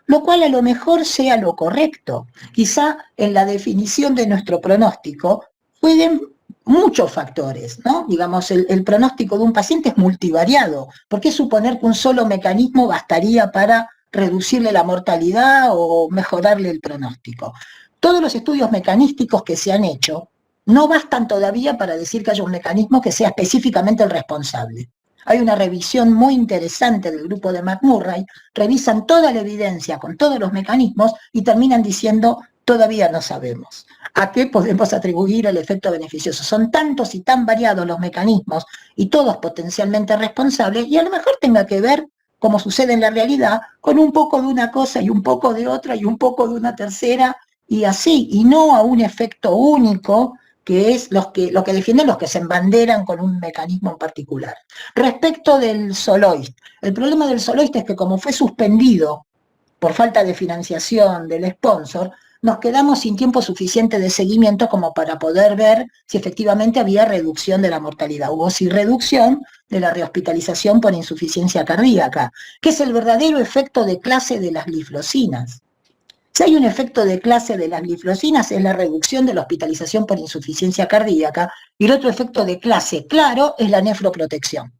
lo cual a lo mejor sea lo correcto. Quizá en la definición de nuestro pronóstico pueden muchos factores, ¿no? Digamos, el pronóstico de un paciente es multivariado. ¿Por qué suponer que un solo mecanismo bastaría para reducirle la mortalidad o mejorarle el pronóstico? Todos los estudios mecanísticos que se han hecho no bastan todavía para decir que haya un mecanismo que sea específicamente el responsable. Hay una revisión muy interesante del grupo de McMurray, revisan toda la evidencia con todos los mecanismos y terminan diciendo: todavía no sabemos a qué podemos atribuir el efecto beneficioso. Son tantos y tan variados los mecanismos y todos potencialmente responsables, y a lo mejor tenga que ver, como sucede en la realidad, con un poco de una cosa y un poco de otra y un poco de una tercera, y así, y no a un efecto único que es lo que defienden los que se embanderan con un mecanismo en particular. Respecto del Soloist, el problema del Soloist es que como fue suspendido por falta de financiación del sponsor, nos quedamos sin tiempo suficiente de seguimiento como para poder ver si efectivamente había reducción de la mortalidad. Hubo sí reducción de la rehospitalización por insuficiencia cardíaca, que es el verdadero efecto de clase de las gliflosinas. Si hay un efecto de clase de las gliflosinas es la reducción de la hospitalización por insuficiencia cardíaca, y el otro efecto de clase claro es la nefroprotección.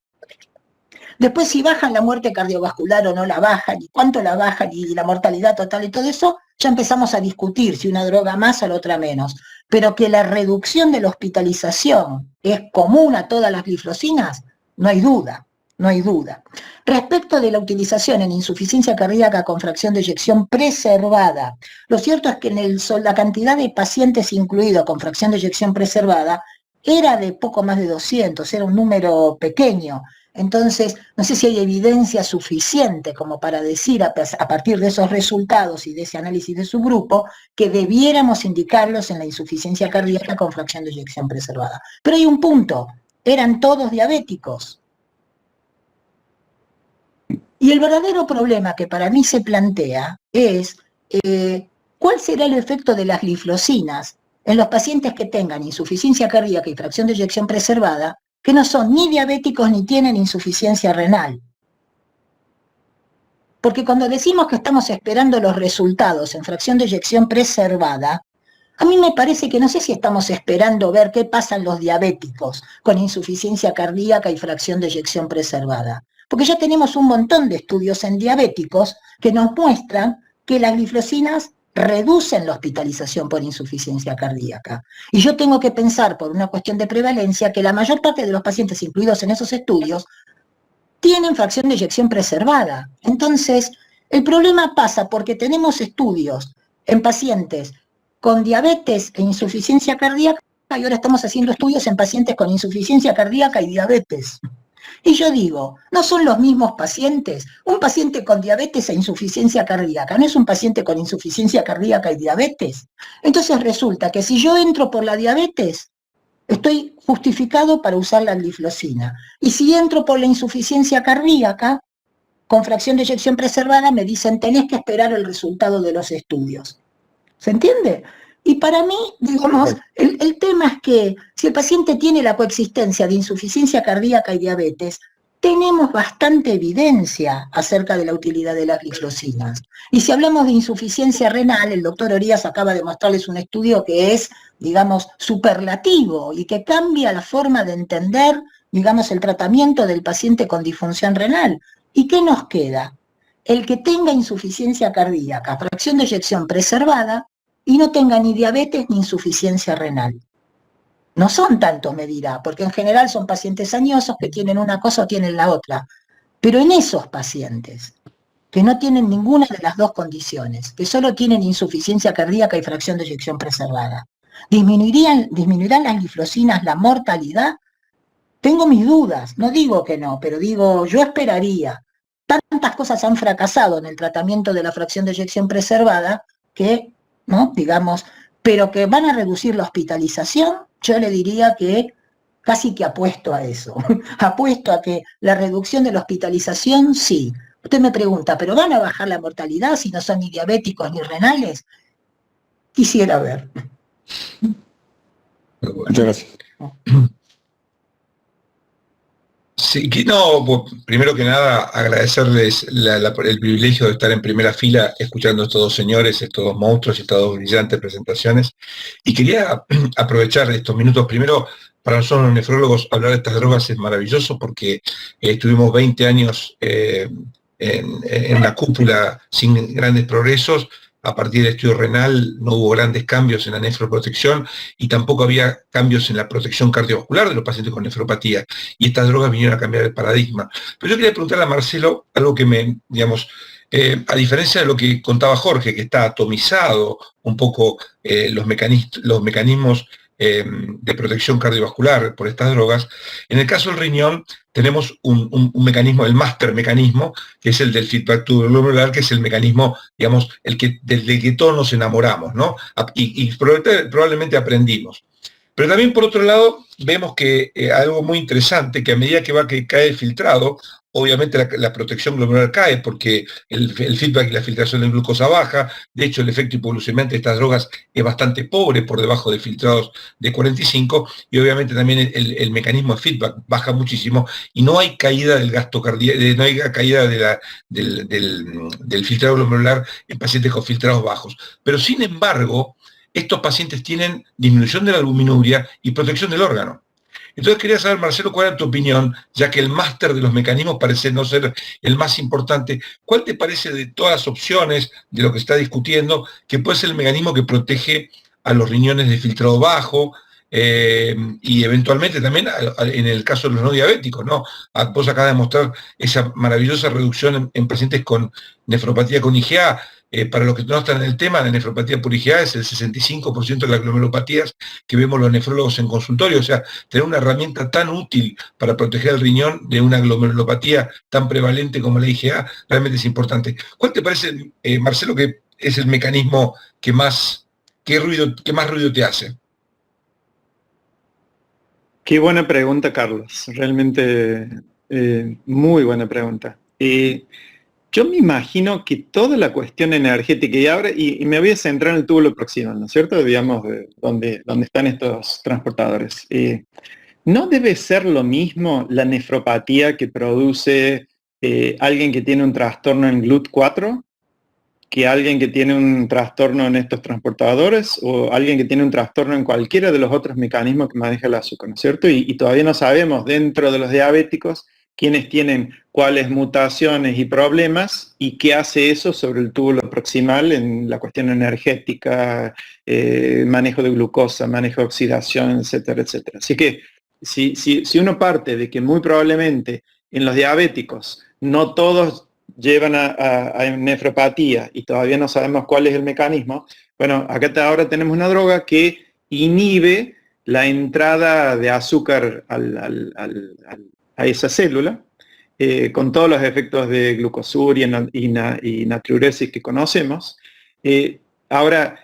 Después, si bajan la muerte cardiovascular o no la bajan, y cuánto la bajan, y la mortalidad total y todo eso, ya empezamos a discutir si una droga más o la otra menos. Pero que la reducción de la hospitalización es común a todas las gliflosinas, no hay duda, no hay duda. Respecto de la utilización en insuficiencia cardíaca con fracción de eyección preservada, lo cierto es que la cantidad de pacientes incluidos con fracción de eyección preservada era de poco más de 200, era un número pequeño. Entonces, no sé si hay evidencia suficiente como para decir, a partir de esos resultados y de ese análisis de subgrupo, que debiéramos indicarlos en la insuficiencia cardíaca con fracción de eyección preservada. Pero hay un punto, eran todos diabéticos. Y el verdadero problema que para mí se plantea es, ¿cuál será el efecto de las gliflosinas en los pacientes que tengan insuficiencia cardíaca y fracción de eyección preservada, que no son ni diabéticos ni tienen insuficiencia renal? Porque cuando decimos que estamos esperando los resultados en fracción de eyección preservada, a mí me parece que no sé si estamos esperando ver qué pasa en los diabéticos con insuficiencia cardíaca y fracción de eyección preservada. Porque ya tenemos un montón de estudios en diabéticos que nos muestran que las gliflosinas reducen la hospitalización por insuficiencia cardíaca. Y yo tengo que pensar, por una cuestión de prevalencia, que la mayor parte de los pacientes incluidos en esos estudios tienen fracción de eyección preservada. Entonces, el problema pasa porque tenemos estudios en pacientes con diabetes e insuficiencia cardíaca, y ahora estamos haciendo estudios en pacientes con insuficiencia cardíaca y diabetes. Y yo digo, ¿no son los mismos pacientes? Un paciente con diabetes e insuficiencia cardíaca, ¿no es un paciente con insuficiencia cardíaca y diabetes? Entonces resulta que si yo entro por la diabetes, estoy justificado para usar la gliflosina. Y si entro por la insuficiencia cardíaca, con fracción de eyección preservada, me dicen, tenés que esperar el resultado de los estudios. ¿Se entiende? Y para mí, digamos, el tema es que si el paciente tiene la coexistencia de insuficiencia cardíaca y diabetes, tenemos bastante evidencia acerca de la utilidad de las gliflosinas. Y si hablamos de insuficiencia renal, el doctor Orías acaba de mostrarles un estudio que es, digamos, superlativo y que cambia la forma de entender, digamos, el tratamiento del paciente con disfunción renal. ¿Y qué nos queda? El que tenga insuficiencia cardíaca, fracción de eyección preservada, y no tenga ni diabetes ni insuficiencia renal. No son tantos, me dirá, porque en general son pacientes añosos que tienen una cosa o tienen la otra. Pero en esos pacientes que no tienen ninguna de las dos condiciones, que solo tienen insuficiencia cardíaca y fracción de eyección preservada, ¿disminuirán las gliflosinas la mortalidad? Tengo mis dudas, no digo que no, pero digo, yo esperaría. Tantas cosas han fracasado en el tratamiento de la fracción de eyección preservada que, ¿no? Digamos, pero que van a reducir la hospitalización, yo le diría que casi que apuesto a eso. Apuesto a que la reducción de la hospitalización, sí. Usted me pregunta, ¿pero van a bajar la mortalidad si no son ni diabéticos ni renales? Quisiera ver. Muchas gracias. Sí, no, pues, primero que nada agradecerles el privilegio de estar en primera fila escuchando a estos dos señores, estos dos monstruos y estas dos brillantes presentaciones. Y quería aprovechar estos minutos, primero, para nosotros los nefrólogos hablar de estas drogas es maravilloso porque estuvimos 20 años en la cúpula sin grandes progresos. A partir del estudio renal no hubo grandes cambios en la nefroprotección y tampoco había cambios en la protección cardiovascular de los pacientes con nefropatía. Y estas drogas vinieron a cambiar el paradigma. Pero yo quería preguntarle a Marcelo algo que a diferencia de lo que contaba Jorge, que está atomizado un poco los mecanismos de protección cardiovascular por estas drogas, en el caso del riñón tenemos un mecanismo, el máster mecanismo, que es el del feedback tubular, que es el mecanismo, digamos, del que todos nos enamoramos, ¿no? Y probablemente aprendimos. Pero también por otro lado vemos que algo muy interesante, que a medida que cae el filtrado, obviamente la protección glomerular cae porque el feedback y la filtración de glucosa baja. De hecho, el efecto hipoglucemiante de estas drogas es bastante pobre por debajo de filtrados de 45, y obviamente también el mecanismo de feedback baja muchísimo y no hay caída del gasto cardíaco, no hay caída del filtrado glomerular en pacientes con filtrados bajos. Pero sin embargo, estos pacientes tienen disminución de la albuminuria y protección del órgano. Entonces quería saber, Marcelo, cuál era tu opinión, ya que el máster de los mecanismos parece no ser el más importante. ¿Cuál te parece de todas las opciones de lo que se está discutiendo que puede ser el mecanismo que protege a los riñones de filtrado bajo y eventualmente también en el caso de los no diabéticos, ¿no? Vos acabas de mostrar esa maravillosa reducción en pacientes con nefropatía con IgA. Para los que no están en el tema, la nefropatía por IgA es el 65% de las glomerulopatías que vemos los nefrólogos en consultorio. O sea, tener una herramienta tan útil para proteger el riñón de una glomerulopatía tan prevalente como la IgA realmente es importante. ¿Cuál te parece, Marcelo, que es el mecanismo que más ruido te hace? Qué buena pregunta, Carlos. Realmente muy buena pregunta. Yo me imagino que toda la cuestión energética, y me voy a centrar en el túbulo proximal, ¿no es cierto? Digamos, donde están estos transportadores. ¿No debe ser lo mismo la nefropatía que produce alguien que tiene un trastorno en GLUT4 que alguien que tiene un trastorno en estos transportadores o alguien que tiene un trastorno en cualquiera de los otros mecanismos que maneja el azúcar, ¿no es cierto? Y todavía no sabemos dentro de los diabéticos quiénes tienen cuáles mutaciones y problemas y qué hace eso sobre el túbulo proximal en la cuestión energética, manejo de glucosa, manejo de oxidación, etcétera, etcétera. Así que si uno parte de que muy probablemente en los diabéticos no todos llevan a nefropatía y todavía no sabemos cuál es el mecanismo, bueno, acá ahora tenemos una droga que inhibe la entrada de azúcar a esa célula, con todos los efectos de glucosuria y natriuresis que conocemos. Ahora,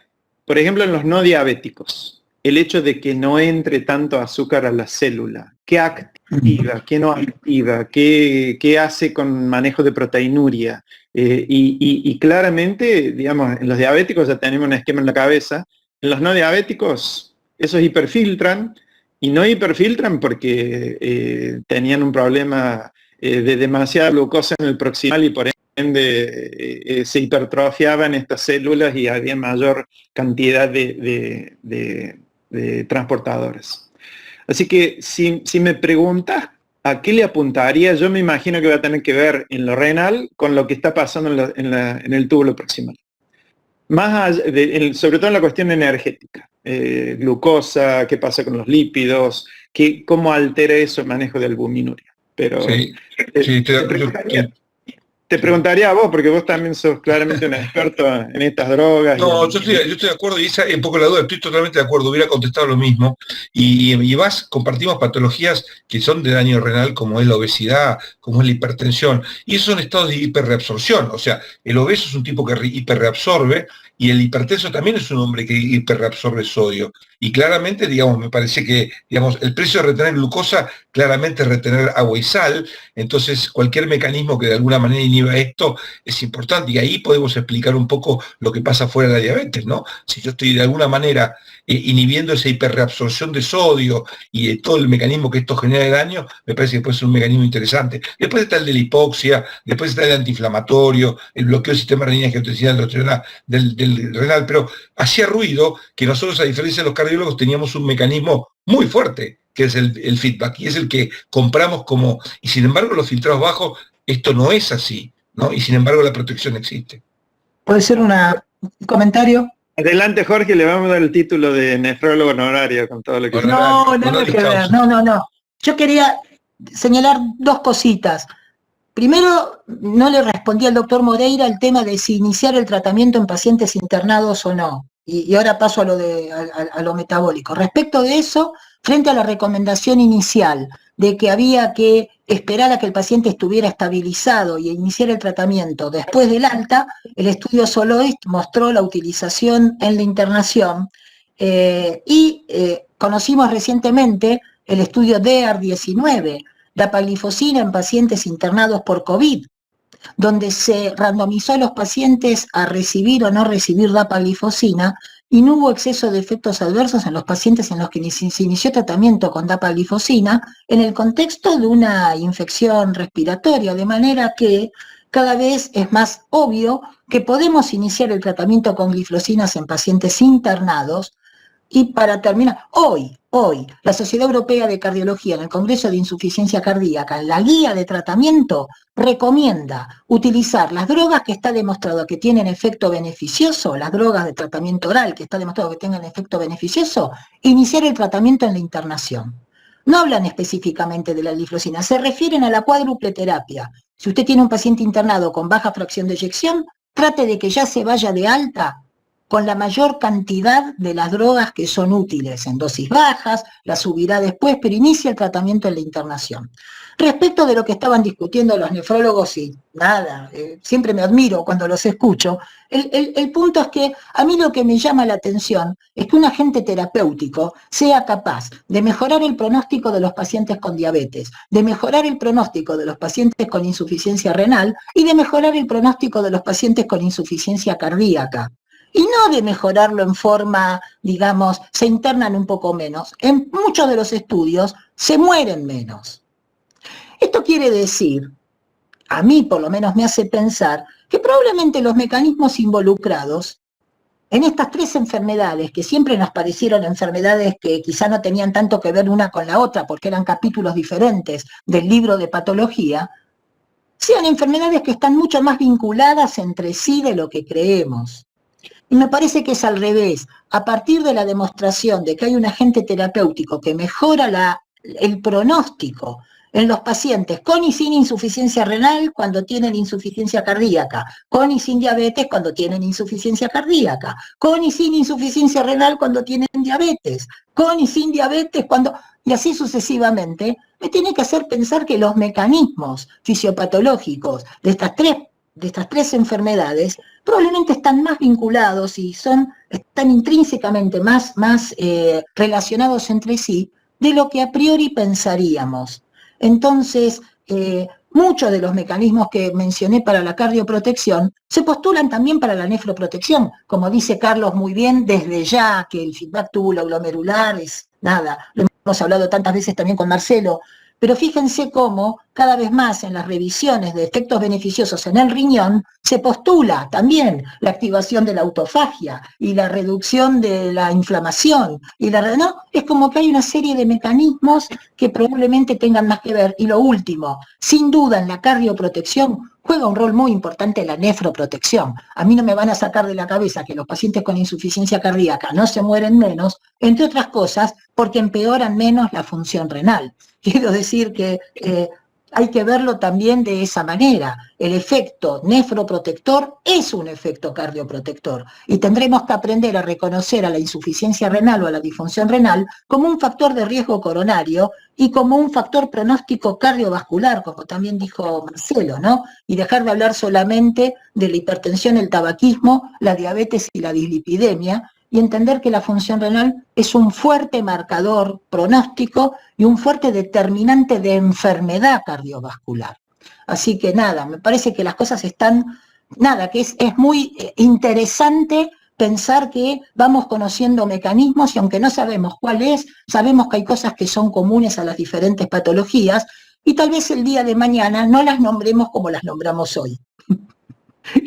por ejemplo, en los no diabéticos, el hecho de que no entre tanto azúcar a la célula, ¿qué activa, qué no activa, qué hace con manejo de proteinuria? Y claramente, digamos, en los diabéticos ya tenemos un esquema en la cabeza, en los no diabéticos, esos hiperfiltran, y no hiperfiltran porque tenían un problema de demasiada glucosa en el proximal y por ende se hipertrofiaban estas células y había mayor cantidad de transportadores. Así que si me preguntas a qué le apuntaría, yo me imagino que va a tener que ver en lo renal con lo que está pasando en el túbulo proximal. Más allá sobre todo en la cuestión energética, glucosa, qué pasa con los lípidos, cómo altera eso el manejo de albuminuria. Pero Sí, te preguntaría a vos, porque vos también sos claramente un experto en estas drogas. No, yo estoy de acuerdo, y esa es un poco la duda, estoy totalmente de acuerdo, hubiera contestado lo mismo, y compartimos patologías que son de daño renal, como es la obesidad, como es la hipertensión, y esos son estados de hiperreabsorción, o sea, el obeso es un tipo que hiperreabsorbe, y el hipertenso también es un hombre que hiperreabsorbe sodio, y claramente, digamos, me parece que, digamos, el precio de retener glucosa, claramente es retener agua y sal, entonces cualquier mecanismo que de alguna manera inhiba esto es importante, y ahí podemos explicar un poco lo que pasa fuera de la diabetes, ¿no? Si yo estoy de alguna manera inhibiendo esa hiperreabsorción de sodio y de todo el mecanismo que esto genera de daño, me parece que puede ser un mecanismo interesante. Después está el de la hipoxia, después está el antiinflamatorio, el bloqueo del sistema renina-angiotensina del renal, pero hacía ruido que nosotros, a diferencia de los cardiólogos, teníamos un mecanismo muy fuerte, que es el feedback, y es el que compramos y sin embargo los filtrados bajos, esto no es así, ¿no? Y sin embargo la protección existe. ¿Puede ser un comentario? Adelante, Jorge, le vamos a dar el título de nefrólogo honorario con todo lo que... No, nada que ver, no. Yo quería señalar dos cositas. Primero, no le respondí al doctor Moreira el tema de si iniciar el tratamiento en pacientes internados o no. Y ahora paso a lo metabólico. Respecto de eso, frente a la recomendación inicial de que había que esperar a que el paciente estuviera estabilizado y iniciar el tratamiento después del alta, el estudio Soloist mostró la utilización en la internación Conocimos recientemente el estudio DEAR-19, dapaglifosina en pacientes internados por COVID, donde se randomizó a los pacientes a recibir o no recibir dapaglifosina y no hubo exceso de efectos adversos en los pacientes en los que se inició tratamiento con dapaglifosina en el contexto de una infección respiratoria, de manera que cada vez es más obvio que podemos iniciar el tratamiento con glifosinas en pacientes internados. Y para terminar, hoy, la Sociedad Europea de Cardiología, en el Congreso de Insuficiencia Cardíaca, en la guía de tratamiento, recomienda utilizar las drogas que está demostrado que tienen efecto beneficioso, las drogas de tratamiento oral que está demostrado que tengan efecto beneficioso, iniciar el tratamiento en la internación. No hablan específicamente de la glifosina, se refieren a la cuádruple terapia. Si usted tiene un paciente internado con baja fracción de eyección, trate de que ya se vaya de alta con la mayor cantidad de las drogas que son útiles, en dosis bajas, la subirá después, pero inicia el tratamiento en la internación. Respecto de lo que estaban discutiendo los nefrólogos, y nada, siempre me admiro cuando los escucho, el punto es que a mí lo que me llama la atención es que un agente terapéutico sea capaz de mejorar el pronóstico de los pacientes con diabetes, de mejorar el pronóstico de los pacientes con insuficiencia renal y de mejorar el pronóstico de los pacientes con insuficiencia cardíaca. Y no de mejorarlo en forma, digamos, se internan un poco menos. En muchos de los estudios se mueren menos. Esto quiere decir, a mí por lo menos me hace pensar, que probablemente los mecanismos involucrados en estas tres enfermedades, que siempre nos parecieron enfermedades que quizá no tenían tanto que ver una con la otra, porque eran capítulos diferentes del libro de patología, sean enfermedades que están mucho más vinculadas entre sí de lo que creemos. Y me parece que es al revés. A partir de la demostración de que hay un agente terapéutico que mejora el pronóstico en los pacientes con y sin insuficiencia renal cuando tienen insuficiencia cardíaca, con y sin diabetes cuando tienen insuficiencia cardíaca, con y sin insuficiencia renal cuando tienen diabetes, con y sin diabetes cuando... y así sucesivamente, me tiene que hacer pensar que los mecanismos fisiopatológicos de estas tres enfermedades probablemente están más vinculados y están intrínsecamente más relacionados entre sí de lo que a priori pensaríamos. Entonces, muchos de los mecanismos que mencioné para la cardioprotección se postulan también para la nefroprotección. Como dice Carlos muy bien, desde ya que el feedback tubulo-glomerular es nada, lo hemos hablado tantas veces también con Marcelo, pero fíjense cómo cada vez más en las revisiones de efectos beneficiosos en el riñón se postula también la activación de la autofagia y la reducción de la inflamación. ¿No? Es como que hay una serie de mecanismos que probablemente tengan más que ver. Y lo último, sin duda en la cardioprotección juega un rol muy importante la nefroprotección. A mí no me van a sacar de la cabeza que los pacientes con insuficiencia cardíaca no se mueren menos, entre otras cosas, porque empeoran menos la función renal. Quiero decir que hay que verlo también de esa manera. El efecto nefroprotector es un efecto cardioprotector y tendremos que aprender a reconocer a la insuficiencia renal o a la disfunción renal como un factor de riesgo coronario y como un factor pronóstico cardiovascular, como también dijo Marcelo, ¿no? Y dejar de hablar solamente de la hipertensión, el tabaquismo, la diabetes y la dislipidemia, y entender que la función renal es un fuerte marcador pronóstico y un fuerte determinante de enfermedad cardiovascular. Así que nada, me parece que las cosas están, que es muy interesante pensar que vamos conociendo mecanismos y aunque no sabemos cuál es, sabemos que hay cosas que son comunes a las diferentes patologías y tal vez el día de mañana no las nombremos como las nombramos hoy.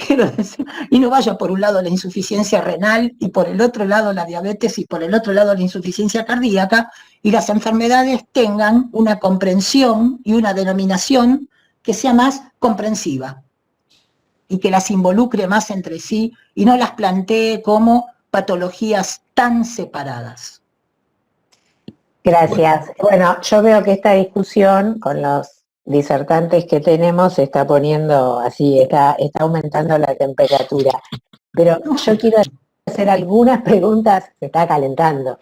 Quiero decir, y no vaya por un lado la insuficiencia renal y por el otro lado la diabetes y por el otro lado la insuficiencia cardíaca y las enfermedades tengan una comprensión y una denominación que sea más comprensiva y que las involucre más entre sí y no las plantee como patologías tan separadas. Gracias. Bueno, yo veo que esta discusión con los disertantes que tenemos se está poniendo así, está aumentando la temperatura. Pero yo quiero hacer algunas preguntas, se está calentando.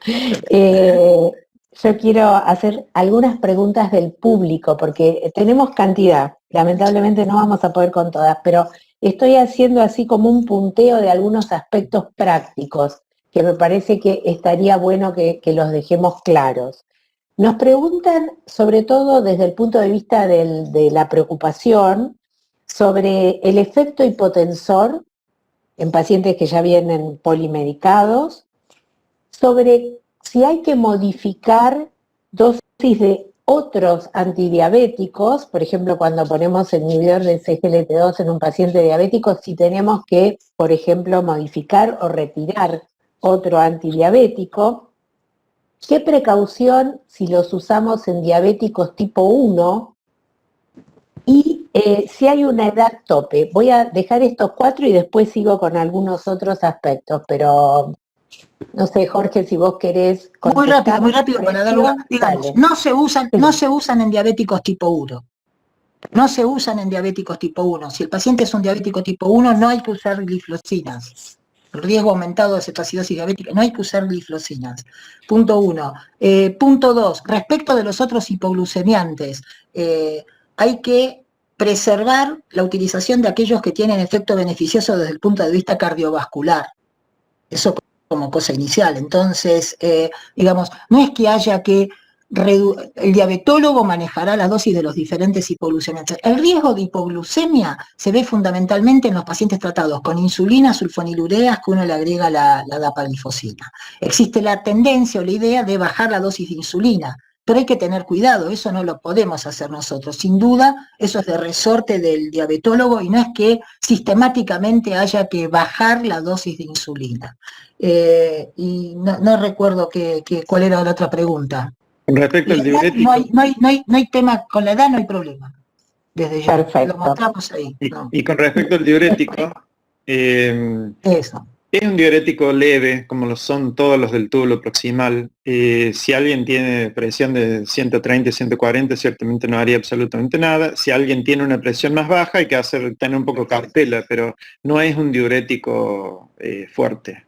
Yo quiero hacer algunas preguntas del público, porque tenemos cantidad, lamentablemente no vamos a poder con todas, pero estoy haciendo así como un punteo de algunos aspectos prácticos que me parece que estaría bueno que los dejemos claros. Nos preguntan, sobre todo desde el punto de vista de la preocupación, sobre el efecto hipotensor en pacientes que ya vienen polimedicados, sobre si hay que modificar dosis de otros antidiabéticos, por ejemplo, cuando ponemos el inhibidor de SGLT2 en un paciente diabético, si tenemos que, por ejemplo, modificar o retirar otro antidiabético. ¿Qué precaución si los usamos en diabéticos tipo 1? Y si hay una edad tope. Voy a dejar estos 4 y después sigo con algunos otros aspectos, pero no sé, Jorge, si vos querés contestar. Muy rápido para dar lugar. Digamos, Dale. no se usan en diabéticos tipo 1. No se usan en diabéticos tipo 1. Si el paciente es un diabético tipo 1, no hay que usar gliflocinas. El riesgo aumentado de cetoacidosis diabética, no hay que usar gliflocinas. Punto 1. Punto 2. Respecto de los otros hipoglucemiantes, hay que preservar la utilización de aquellos que tienen efecto beneficioso desde el punto de vista cardiovascular. Eso como cosa inicial. Entonces, digamos, no es que haya que el diabetólogo manejará la dosis de los diferentes hipoglucemiantes. El riesgo de hipoglucemia se ve fundamentalmente en los pacientes tratados con insulina, sulfonilureas, que uno le agrega la dapaglifosina. Existe la tendencia o la idea de bajar la dosis de insulina, pero hay que tener cuidado, eso no lo podemos hacer nosotros. Sin duda, eso es de resorte del diabetólogo y no es que sistemáticamente haya que bajar la dosis de insulina. Y no recuerdo cuál era la otra pregunta. Con respecto al diurético. No hay tema, con la edad no hay problema. Desde ya, Perfecto. lo mostramos ahí. ¿No? Y con respecto al diurético, Eso. es un diurético leve, como lo son todos los del túbulo proximal. Si alguien tiene presión de 130, 140, ciertamente no haría absolutamente nada. Si alguien tiene una presión más baja, hay que tener un poco cautela, pero no es un diurético fuerte.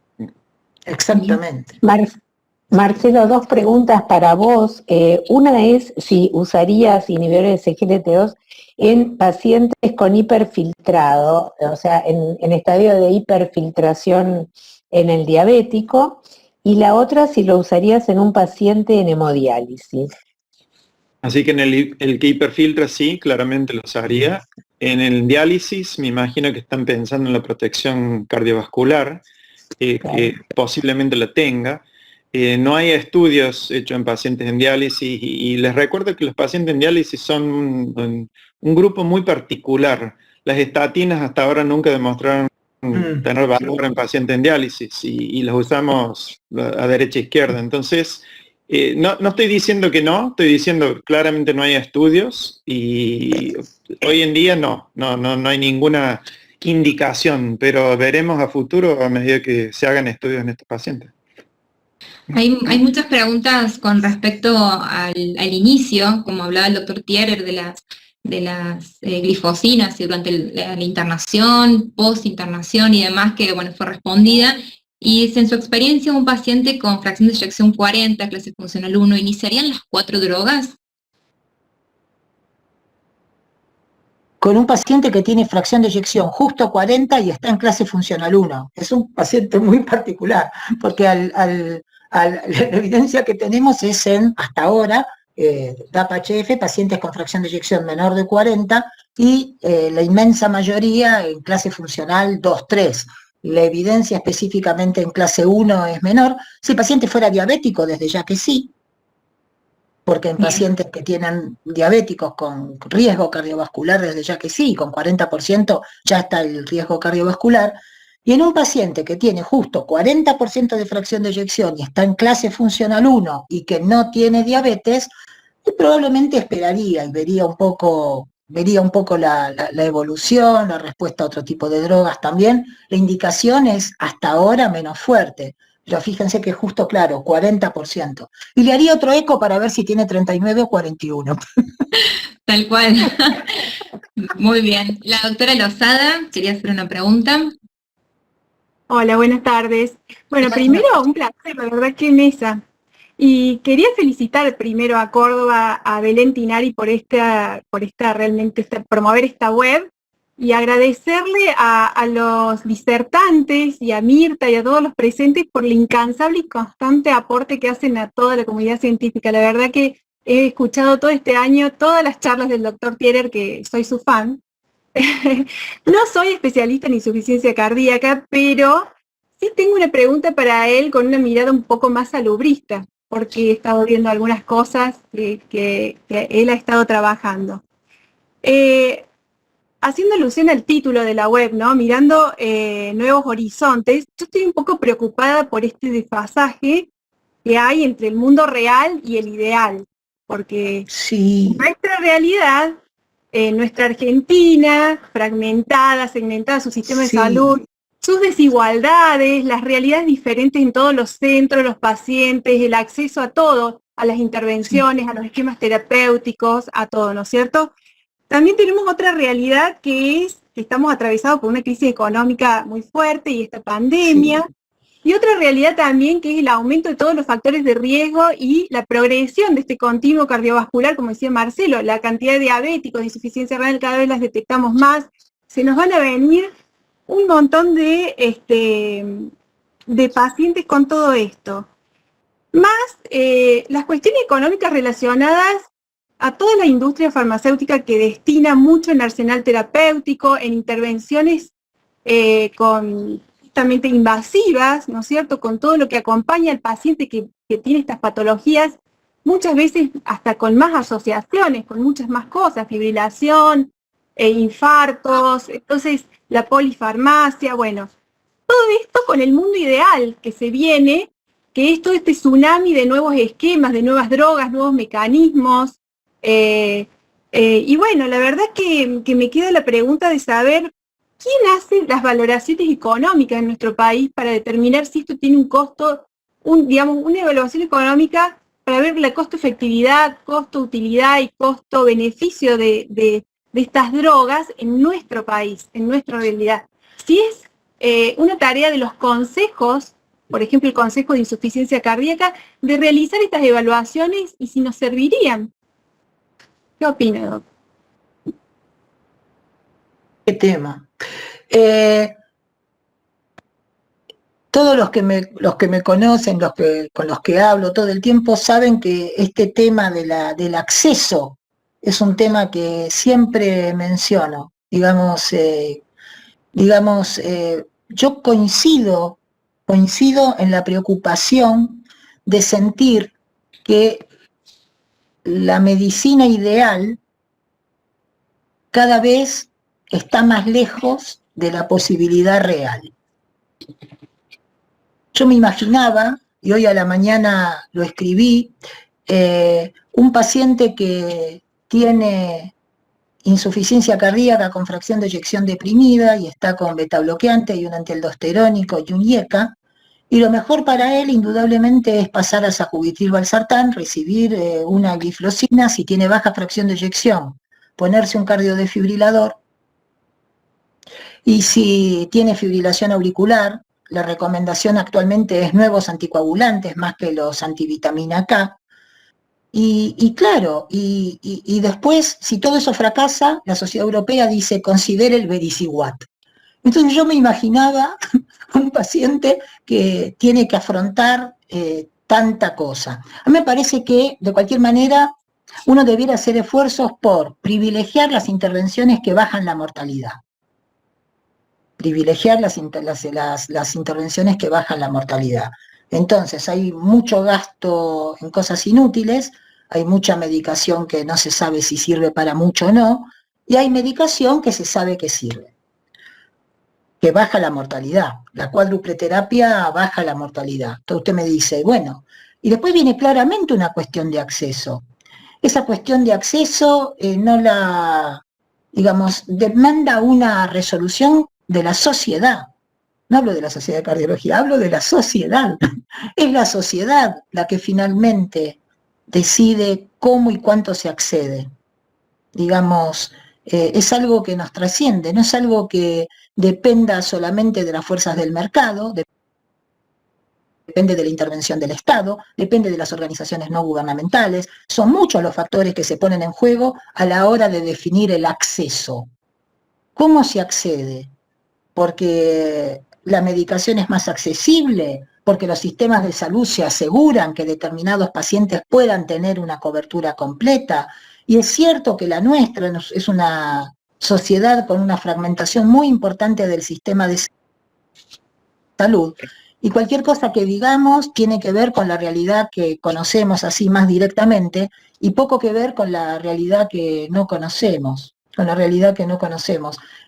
Exactamente. Marcelo, 2 preguntas para vos. Una es si usarías inhibidores de SGLT2 en pacientes con hiperfiltrado, o sea, en estadio de hiperfiltración en el diabético, y la otra si lo usarías en un paciente en hemodiálisis. Así que en el que hiperfiltra sí, claramente lo usaría. En el diálisis me imagino que están pensando en la protección cardiovascular, que posiblemente la tenga. No hay estudios hechos en pacientes en diálisis y les recuerdo que los pacientes en diálisis son un grupo muy particular. Las estatinas hasta ahora nunca demostraron tener valor en pacientes en diálisis y las usamos a derecha e izquierda. Entonces, no estoy diciendo que no, estoy diciendo claramente no hay estudios y hoy en día no hay ninguna indicación, pero veremos a futuro a medida que se hagan estudios en estos pacientes. Hay muchas preguntas con respecto al inicio, como hablaba el doctor Thierer, de las glifosinas y durante la internación, post-internación y demás, que bueno, fue respondida. Y si en su experiencia un paciente con fracción de eyección 40, clase funcional 1, ¿iniciarían las 4 drogas? Con un paciente que tiene fracción de eyección justo 40 y está en clase funcional 1. Es un paciente muy particular, porque la evidencia que tenemos es hasta ahora, DAPA-HF, pacientes con fracción de eyección menor de 40 y la inmensa mayoría en clase funcional 2-3. La evidencia específicamente en clase 1 es menor. Si el paciente fuera diabético, desde ya que sí, porque en pacientes que tienen diabéticos con riesgo cardiovascular, desde ya que sí, con 40% ya está el riesgo cardiovascular, y en un paciente que tiene justo 40% de fracción de eyección y está en clase funcional 1 y que no tiene diabetes, probablemente esperaría y vería un poco la evolución, la respuesta a otro tipo de drogas también. La indicación es hasta ahora menos fuerte. Pero fíjense que justo, claro, 40%. Y le haría otro eco para ver si tiene 39 o 41. Tal cual. Muy bien. La doctora Lozada quería hacer una pregunta. Hola, buenas tardes. Bueno, primero un placer, la verdad que mesa. Y quería felicitar primero a Córdoba, a Belén Tinari por promover esta web, y agradecerle a los disertantes y a Mirta y a todos los presentes por el incansable y constante aporte que hacen a toda la comunidad científica. La verdad que he escuchado todo este año todas las charlas del doctor Thierer, que soy su fan. No soy especialista en insuficiencia cardíaca, pero sí tengo una pregunta para él con una mirada un poco más salubrista, porque he estado viendo algunas cosas que él ha estado trabajando. Haciendo alusión al título de la web, ¿no? Mirando nuevos horizontes, yo estoy un poco preocupada por este desfasaje que hay entre el mundo real y el ideal, porque Sí, nuestra realidad, nuestra Argentina, fragmentada, segmentada, su sistema de sí, salud, sus desigualdades, las realidades diferentes en todos los centros, los pacientes, el acceso a todo, a las intervenciones, a los esquemas terapéuticos, a todo, ¿no es cierto? También tenemos otra realidad que es que estamos atravesados por una crisis económica muy fuerte y esta pandemia. sí, Y otra realidad también que es el aumento de todos los factores de riesgo y la progresión de este continuo cardiovascular, como decía Marcelo, la cantidad de diabéticos, de insuficiencia renal, cada vez las detectamos más. Se nos van a venir un montón de pacientes con todo esto. Más las cuestiones económicas relacionadas a toda la industria farmacéutica que destina mucho en arsenal terapéutico, en intervenciones justamente invasivas, ¿no es cierto?, con todo lo que acompaña al paciente que tiene estas patologías, muchas veces hasta con más asociaciones, con muchas más cosas, fibrilación, infartos, entonces la polifarmacia, bueno, todo esto con el mundo ideal que se viene, que es todo este tsunami de nuevos esquemas, de nuevas drogas, nuevos mecanismos. Y bueno, la verdad que me queda la pregunta de saber quién hace las valoraciones económicas en nuestro país para determinar si esto tiene un costo, digamos, una evaluación económica para ver la costo-efectividad, costo-utilidad y costo-beneficio de estas drogas en nuestro país, en nuestra realidad. Si es una tarea de los consejos, por ejemplo el Consejo de Insuficiencia Cardíaca, de realizar estas evaluaciones y si nos servirían. ¿Qué opina, doctor? qué tema. Todos los que me conocen, con los que hablo todo el tiempo, saben que este tema del acceso es un tema que siempre menciono. Yo coincido en la preocupación de sentir que la medicina ideal cada vez está más lejos de la posibilidad real. Yo me imaginaba, y hoy a la mañana lo escribí, un paciente que tiene insuficiencia cardíaca con fracción de eyección deprimida y está con betabloqueante y un antialdosterónico y un IECA, y lo mejor para él indudablemente es pasar a sacubitril/valsartán, recibir una gliflozina si tiene baja fracción de eyección, ponerse un cardiodefibrilador, y si tiene fibrilación auricular, la recomendación actualmente es nuevos anticoagulantes más que los antivitamina K. Y claro, y después, si todo eso fracasa, la Sociedad Europea dice, considere el vericiguat. Entonces yo me imaginaba un paciente que tiene que afrontar tanta cosa. A mí me parece que, de cualquier manera, uno debiera hacer esfuerzos por privilegiar las intervenciones que bajan la mortalidad. Privilegiar las intervenciones que bajan la mortalidad. Entonces, hay mucho gasto en cosas inútiles, hay mucha medicación que no se sabe si sirve para mucho o no, y hay medicación que se sabe que sirve, que baja la mortalidad. La cuádruple terapia baja la mortalidad. Entonces usted me dice, bueno, y después viene claramente una cuestión de acceso. Esa cuestión de acceso demanda una resolución de la sociedad. No hablo de la sociedad de cardiología, hablo de la sociedad. Es la sociedad la que finalmente decide cómo y cuánto se accede. Es algo que nos trasciende, no es algo que dependa solamente de las fuerzas del mercado, depende de la intervención del Estado, depende de las organizaciones no gubernamentales. Son muchos los factores que se ponen en juego a la hora de definir el acceso. ¿Cómo se accede? Porque la medicación es más accesible, porque los sistemas de salud se aseguran que determinados pacientes puedan tener una cobertura completa. Y es cierto que la nuestra es una sociedad con una fragmentación muy importante del sistema de salud. Y cualquier cosa que digamos tiene que ver con la realidad que conocemos así más directamente y poco que ver con la realidad que no conocemos,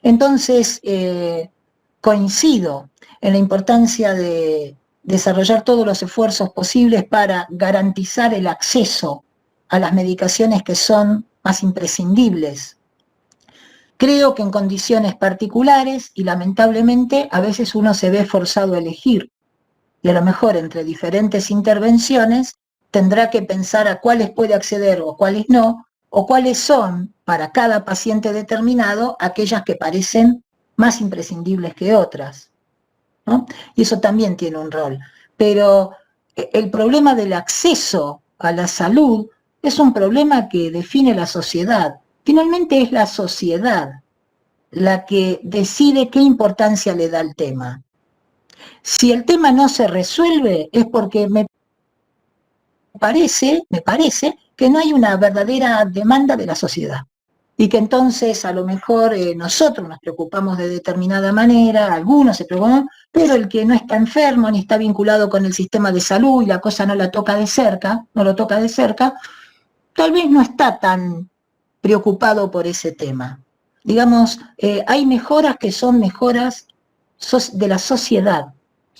Entonces, coincido en la importancia de desarrollar todos los esfuerzos posibles para garantizar el acceso a las medicaciones que son más imprescindibles. Creo que en condiciones particulares, y lamentablemente, a veces uno se ve forzado a elegir, y a lo mejor entre diferentes intervenciones tendrá que pensar a cuáles puede acceder o cuáles no, o cuáles son, para cada paciente determinado, aquellas que parecen más imprescindibles que otras, ¿no? Y eso también tiene un rol. Pero el problema del acceso a la salud es un problema que define la sociedad. Finalmente es la sociedad la que decide qué importancia le da al tema. Si el tema no se resuelve es porque me parece que no hay una verdadera demanda de la sociedad. Y que entonces a lo mejor nosotros nos preocupamos de determinada manera, algunos se preocupan, pero el que no está enfermo ni está vinculado con el sistema de salud y la cosa no lo toca de cerca, tal vez no está tan preocupado por ese tema. Digamos, hay mejoras que son mejoras de la sociedad,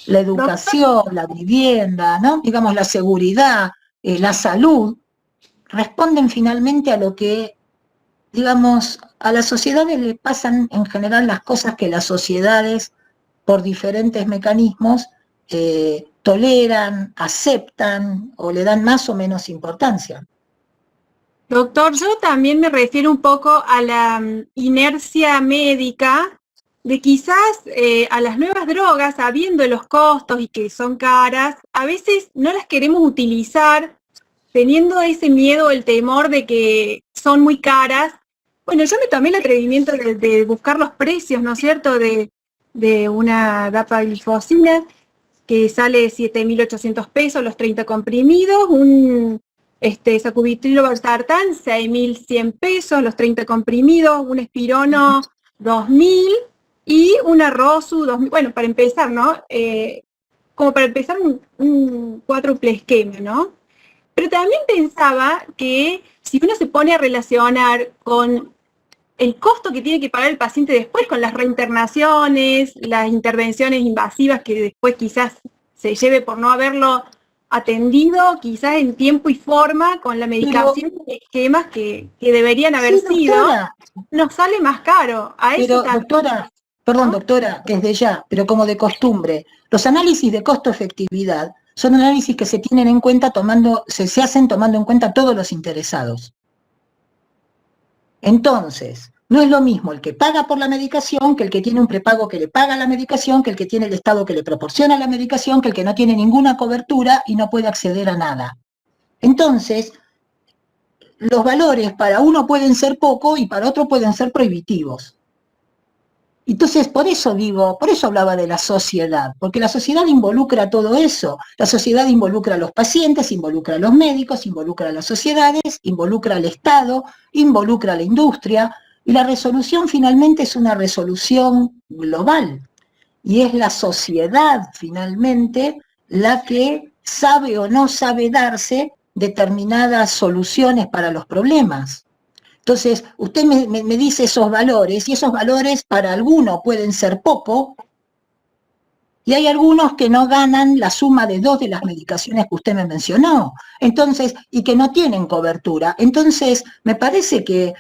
la educación, la vivienda, ¿no? Digamos, la seguridad, la salud, responden finalmente a lo que, digamos, a las sociedades le pasan en general las cosas que las sociedades, por diferentes mecanismos, toleran, aceptan o le dan más o menos importancia. Doctor, yo también me refiero un poco a la inercia médica de quizás a las nuevas drogas, sabiendo los costos y que son caras, a veces no las queremos utilizar teniendo ese miedo o el temor de que son muy caras. Bueno, yo me tomé el atrevimiento de buscar los precios, ¿no es cierto?, de una dapagliflozina que sale 7.800 pesos, los 30 comprimidos, un sacubitril valsartán, 6.100 pesos, los 30 comprimidos, un espirono, 2.000 y una Rosu, 2.000. Bueno, para empezar, ¿no? Como para empezar un cuádruple esquema, ¿no? Pero también pensaba que si uno se pone a relacionar con el costo que tiene que pagar el paciente después, con las reinternaciones, las intervenciones invasivas que después quizás se lleve por no haberlo atendido, quizás en tiempo y forma, con la medicación y esquemas que deberían haber sido, nos sale más caro. Pero, doctora, perdón, doctora, desde ya, pero como de costumbre, los análisis de costo-efectividad son análisis que se tienen en cuenta se hacen tomando en cuenta todos los interesados. Entonces, no es lo mismo el que paga por la medicación que el que tiene un prepago que le paga la medicación, que el que tiene el Estado que le proporciona la medicación, que el que no tiene ninguna cobertura y no puede acceder a nada. Entonces, los valores para uno pueden ser poco y para otro pueden ser prohibitivos. Entonces, por eso hablaba de la sociedad, porque la sociedad involucra todo eso. La sociedad involucra a los pacientes, involucra a los médicos, involucra a las sociedades, involucra al Estado, involucra a la industria, y la resolución finalmente es una resolución global. Y es la sociedad finalmente la que sabe o no sabe darse determinadas soluciones para los problemas. Entonces, usted me dice esos valores, y esos valores para algunos pueden ser poco, y hay algunos que no ganan la suma de 2 de las medicaciones que usted me mencionó, entonces, y que no tienen cobertura. Entonces, me parece que,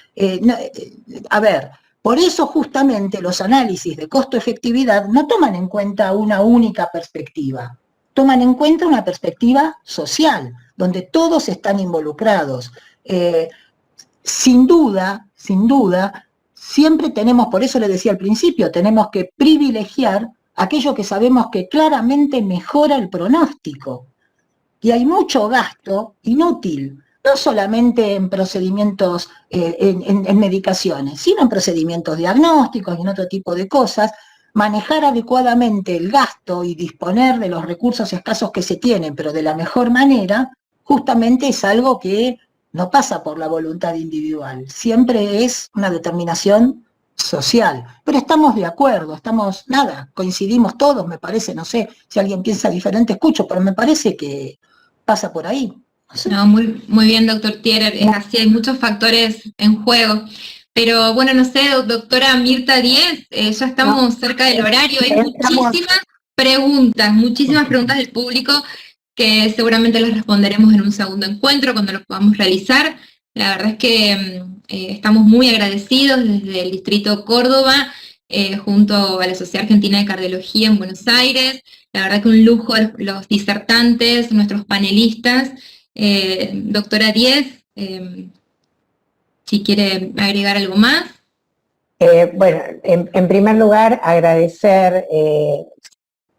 por eso justamente los análisis de costo-efectividad no toman en cuenta una única perspectiva, toman en cuenta una perspectiva social, donde todos están involucrados. Sin duda, siempre tenemos, por eso le decía al principio, tenemos que privilegiar aquello que sabemos que claramente mejora el pronóstico. Y hay mucho gasto inútil, no solamente en procedimientos, en medicaciones, sino en procedimientos diagnósticos y en otro tipo de cosas, manejar adecuadamente el gasto y disponer de los recursos escasos que se tienen, pero de la mejor manera, justamente es algo que no pasa por la voluntad individual, siempre es una determinación social, pero estamos de acuerdo, coincidimos todos, me parece, no sé, si alguien piensa diferente escucho, pero me parece que pasa por ahí. No sé. No, muy bien, doctor Thierer, es así, hay muchos factores en juego. Pero bueno, no sé, doctora Mirta Díez, ya estamos cerca del horario, hay muchísimas preguntas del público que seguramente las responderemos en un segundo encuentro cuando lo podamos realizar. La verdad es que estamos muy agradecidos desde el Distrito Córdoba, junto a la Sociedad Argentina de Cardiología en Buenos Aires. La verdad que un lujo los disertantes, nuestros panelistas. Doctora Díez, si quiere agregar algo más. Bueno, en primer lugar, agradecer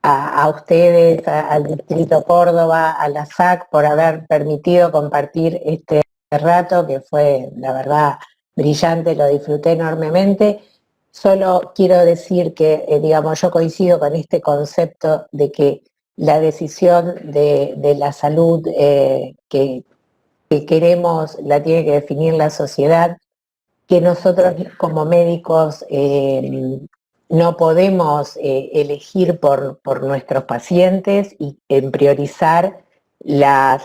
a ustedes, al Distrito Córdoba, a la SAC, por haber permitido compartir este rato, que fue, la verdad, brillante, lo disfruté enormemente. Solo quiero decir que, digamos, yo coincido con este concepto de que la decisión de la salud que queremos la tiene que definir la sociedad, que nosotros como médicos no podemos elegir por nuestros pacientes y en priorizar los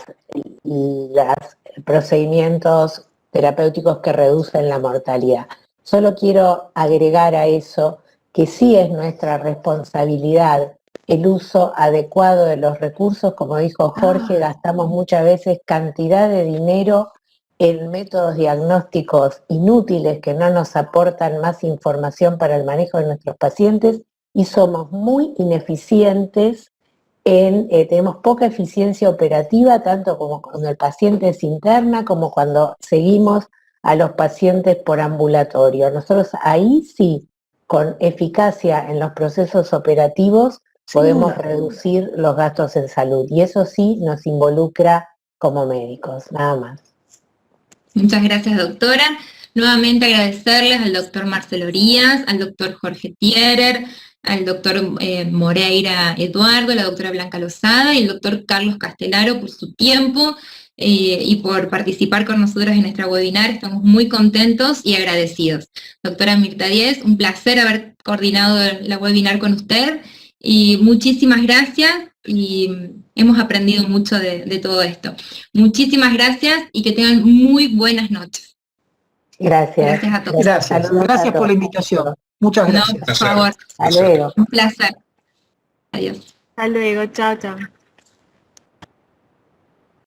procedimientos terapéuticos que reducen la mortalidad. Solo quiero agregar a eso que sí es nuestra responsabilidad el uso adecuado de los recursos. Como dijo Jorge, gastamos muchas veces cantidad de dinero en métodos diagnósticos inútiles que no nos aportan más información para el manejo de nuestros pacientes y somos muy ineficientes tenemos poca eficiencia operativa, tanto como cuando el paciente se interna, como cuando seguimos a los pacientes por ambulatorio. Nosotros ahí sí, con eficacia en los procesos operativos, podemos reducir los gastos en salud, y eso sí nos involucra como médicos, nada más. Muchas gracias, doctora. Nuevamente agradecerles al doctor Marcelo Orías, al doctor Jorge Thierer, al doctor Moreira Eduardo, la doctora Blanca Lozada y el doctor Carlos Castelaro por su tiempo y por participar con nosotros en nuestra webinar. Estamos muy contentos y agradecidos. Doctora Mirta Díez, un placer haber coordinado la webinar con usted y muchísimas gracias, y hemos aprendido mucho de todo esto. Muchísimas gracias y que tengan muy buenas noches. Gracias. Gracias a todos. Gracias por la invitación. Muchas gracias. No, por favor. Hasta luego. Un placer. Adiós. Hasta luego, chao, chao.